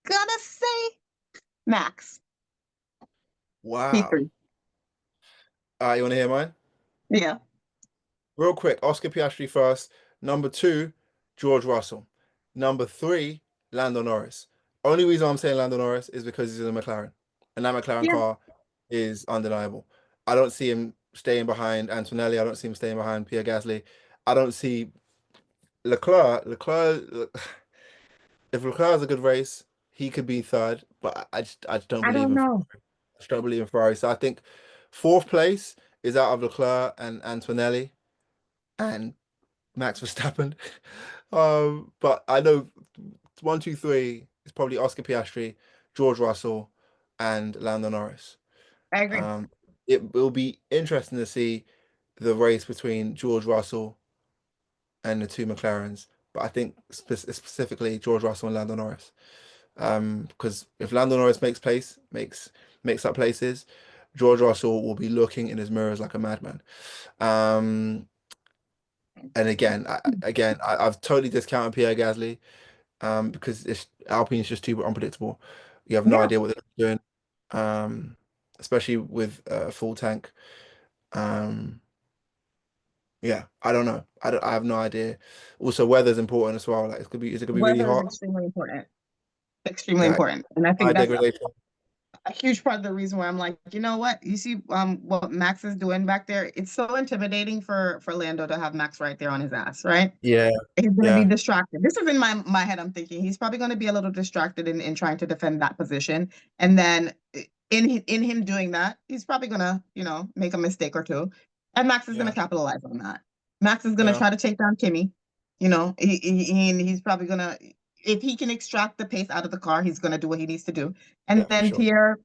Gonna say Max Wow. P3. You want to hear mine? Yeah. Real quick, Oscar Piastri first. Number two, George Russell. Number three, Lando Norris. Only reason I'm saying Lando Norris is because he's in a McLaren. And that McLaren Yeah. car is undeniable. I don't see him staying behind Antonelli. I don't see him staying behind Pierre Gasly. I don't see Leclerc, if Leclerc has a good race, he could be third, but I just don't I believe don't in know. I just don't believe in Ferrari. So I think fourth place is out of Leclerc and Antonelli and Max Verstappen. But I know one, two, three is probably Oscar Piastri, George Russell, and Lando Norris. I agree. Um, it will be interesting to see the race between George Russell and the two McLarens, but I think specifically George Russell and Lando Norris. Because if Lando Norris makes up places, George Russell will be looking in his mirrors like a madman. Um, and I've totally discounted Pierre Gasly. Because Alpine is just too unpredictable. You have no Yeah. idea what they're doing, um, especially with a full tank. Um, yeah, I don't know. I have no idea. Also, weather's important as well. Like, is it gonna be really Weather is hot? extremely important. Extremely Yeah, important. And I high think that's degradation. a huge part of the reason why I'm like, you know what? You see what Max is doing back there? It's so intimidating for Lando to have Max right there on his ass, right? Yeah, He's going to be yeah, distracted. This is in my head. I'm thinking he's probably going to be a little distracted in trying to defend that position, and then in him doing that, he's probably going to make a mistake or two, and Max is going to yeah, capitalize on that. Max is going to yeah, try to take down Kimmy. He's probably going to, if he can extract the pace out of the car, he's going to do what he needs to do, and yeah, for then sure. Pierre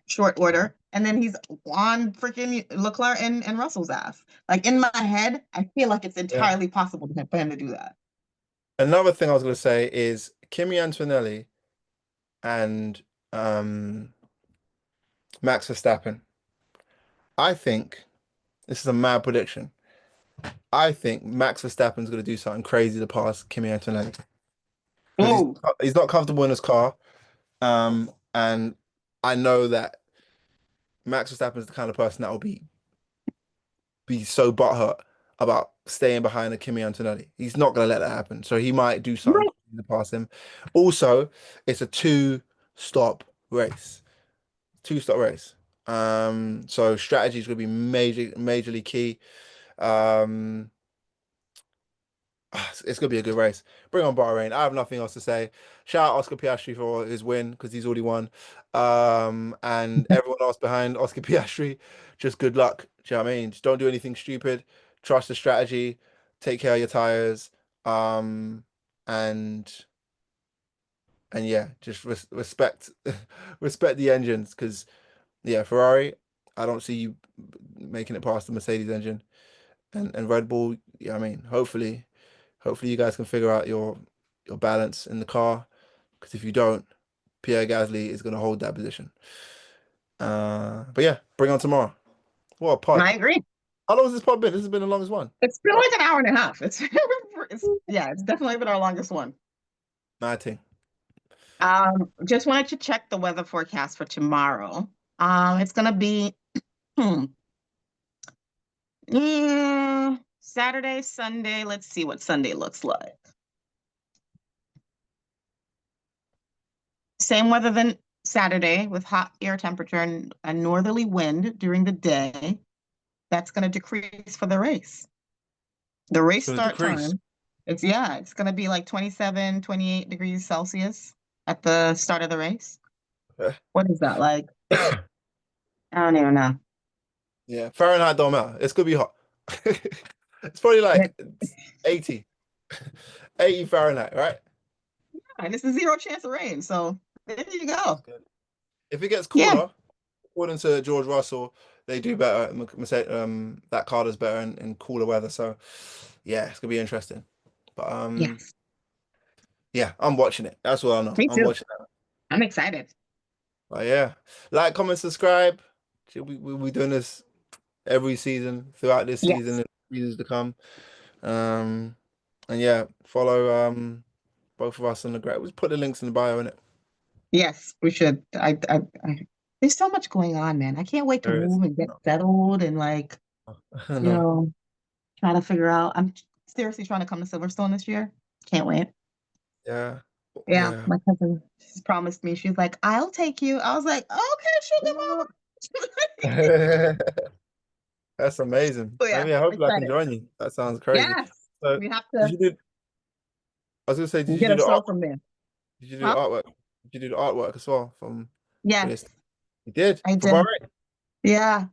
short order, and then he's on freaking Leclerc and Russell's ass. Like in my head, I feel like it's Yeah. entirely possible for him to do that. Another thing I was gonna say is Kimi Antonelli and um, Max Verstappen. I think this is a mad prediction. I think Max Verstappen's going to do something crazy to pass Kimi Antonelli because Oh, he's not comfortable in his car. And I know that Max Verstappen is the kind of person that will be so butthurt about staying behind a Kimi Antonelli. He's not going to let that happen. So he might do something right. crazy to pass him. Also, it's a two-stop race. Two-stop race. So strategy is going to be majorly key. Um, it's gonna be a good race. Bring on Bahrain. I have nothing else to say. Shout out Oscar Piastri for his win because he's already won. And everyone else behind Oscar Piastri, just good luck. Do you know what I mean? Just don't do anything stupid. Trust the strategy. Take care of your tires. Um, and yeah, just respect respect the engines because yeah, Ferrari. I don't see you making it past the Mercedes engine and Red Bull. Yeah, I mean, hopefully you guys can figure out your balance in the car because if you don't, Pierre Gasly is going to hold that position. But yeah, bring on tomorrow. What a pod. I agree. How long has this pod been? This has been the longest one. It's been Right? like an hour and a half. It's definitely been our longest one. Mad thing. Just wanted to check the weather forecast for tomorrow. It's gonna be hmm, Saturday, Sunday. Let's see what Sunday looks like. Same weather than Saturday with hot air temperature and a northerly wind during the day. That's going to decrease for the race. The It's race going to start decrease. time, it's going to be like 27, 28 degrees Celsius at the start of the race. What is that like? I don't even know. Yeah, Fahrenheit don't matter. It's going to be hot. It's probably like It, 80, 80 Fahrenheit, right? and it's a zero chance of rain. So there you That's go. good. If it gets Yeah. cooler, according to George Russell, they do better. That car does better in cooler weather. So yeah, it's gonna be interesting. But Yes. yeah, I'm watching it. That's what I know. Me I'm too. watching that. I'm excited. But yeah, like, comment, subscribe. We doing this every season throughout this season Yes. and seasons to come. Um, and yeah, follow both of us on the great. We'll put the links in the bio in it. Yes, we should. I there's so much going on, man. I can't wait to There is. move and get No. settled and like, you No. know, trying to figure out. I'm seriously trying to come to Silverstone this year. Can't wait. Yeah. Yeah, Yeah. my cousin, she's promised me. She's like, I'll take you. I was like, okay, sugar What? mama. That's amazing. So yeah, Maybe I I'm hope I can excited. join you. That sounds crazy. Yes, So we have did to you do I was gonna say, did you get do a the show art? from there. Did you do the Huh? artwork? Did you do the artwork as well from for Yes, this? You did I for did. Bahrain. Yeah.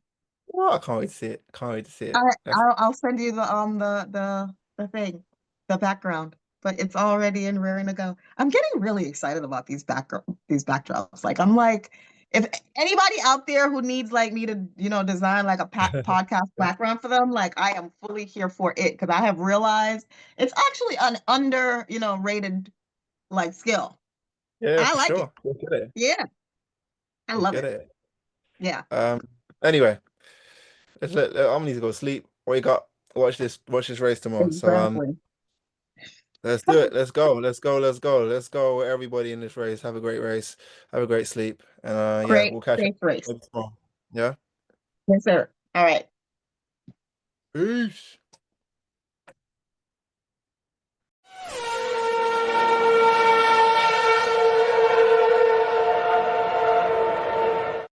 Oh, I can't wait to see it. Can't wait to see I it. That's I'll send you the thing, the background, but it's already in raring to go. I'm getting really excited about these backdrops. Like I'm like, if anybody out there who needs like me to, design like a podcast background for them, like I am fully here for it because I have realized it's actually an under, rated like skill. yeah, I for like it. sure. You'll get it. Yeah, I You'll love get it. it. Yeah, Um. Anyway, I'm gonna need to go sleep. Wake up. Watch this race tomorrow. So exactly. let's do it. Let's go. Let's go. Let's go. Let's go. Everybody in this race. Have a great race. Have a great sleep. And yeah, Great, we'll catch up safe race. maybe tomorrow. Yeah. Yes, sir. All right. Peace.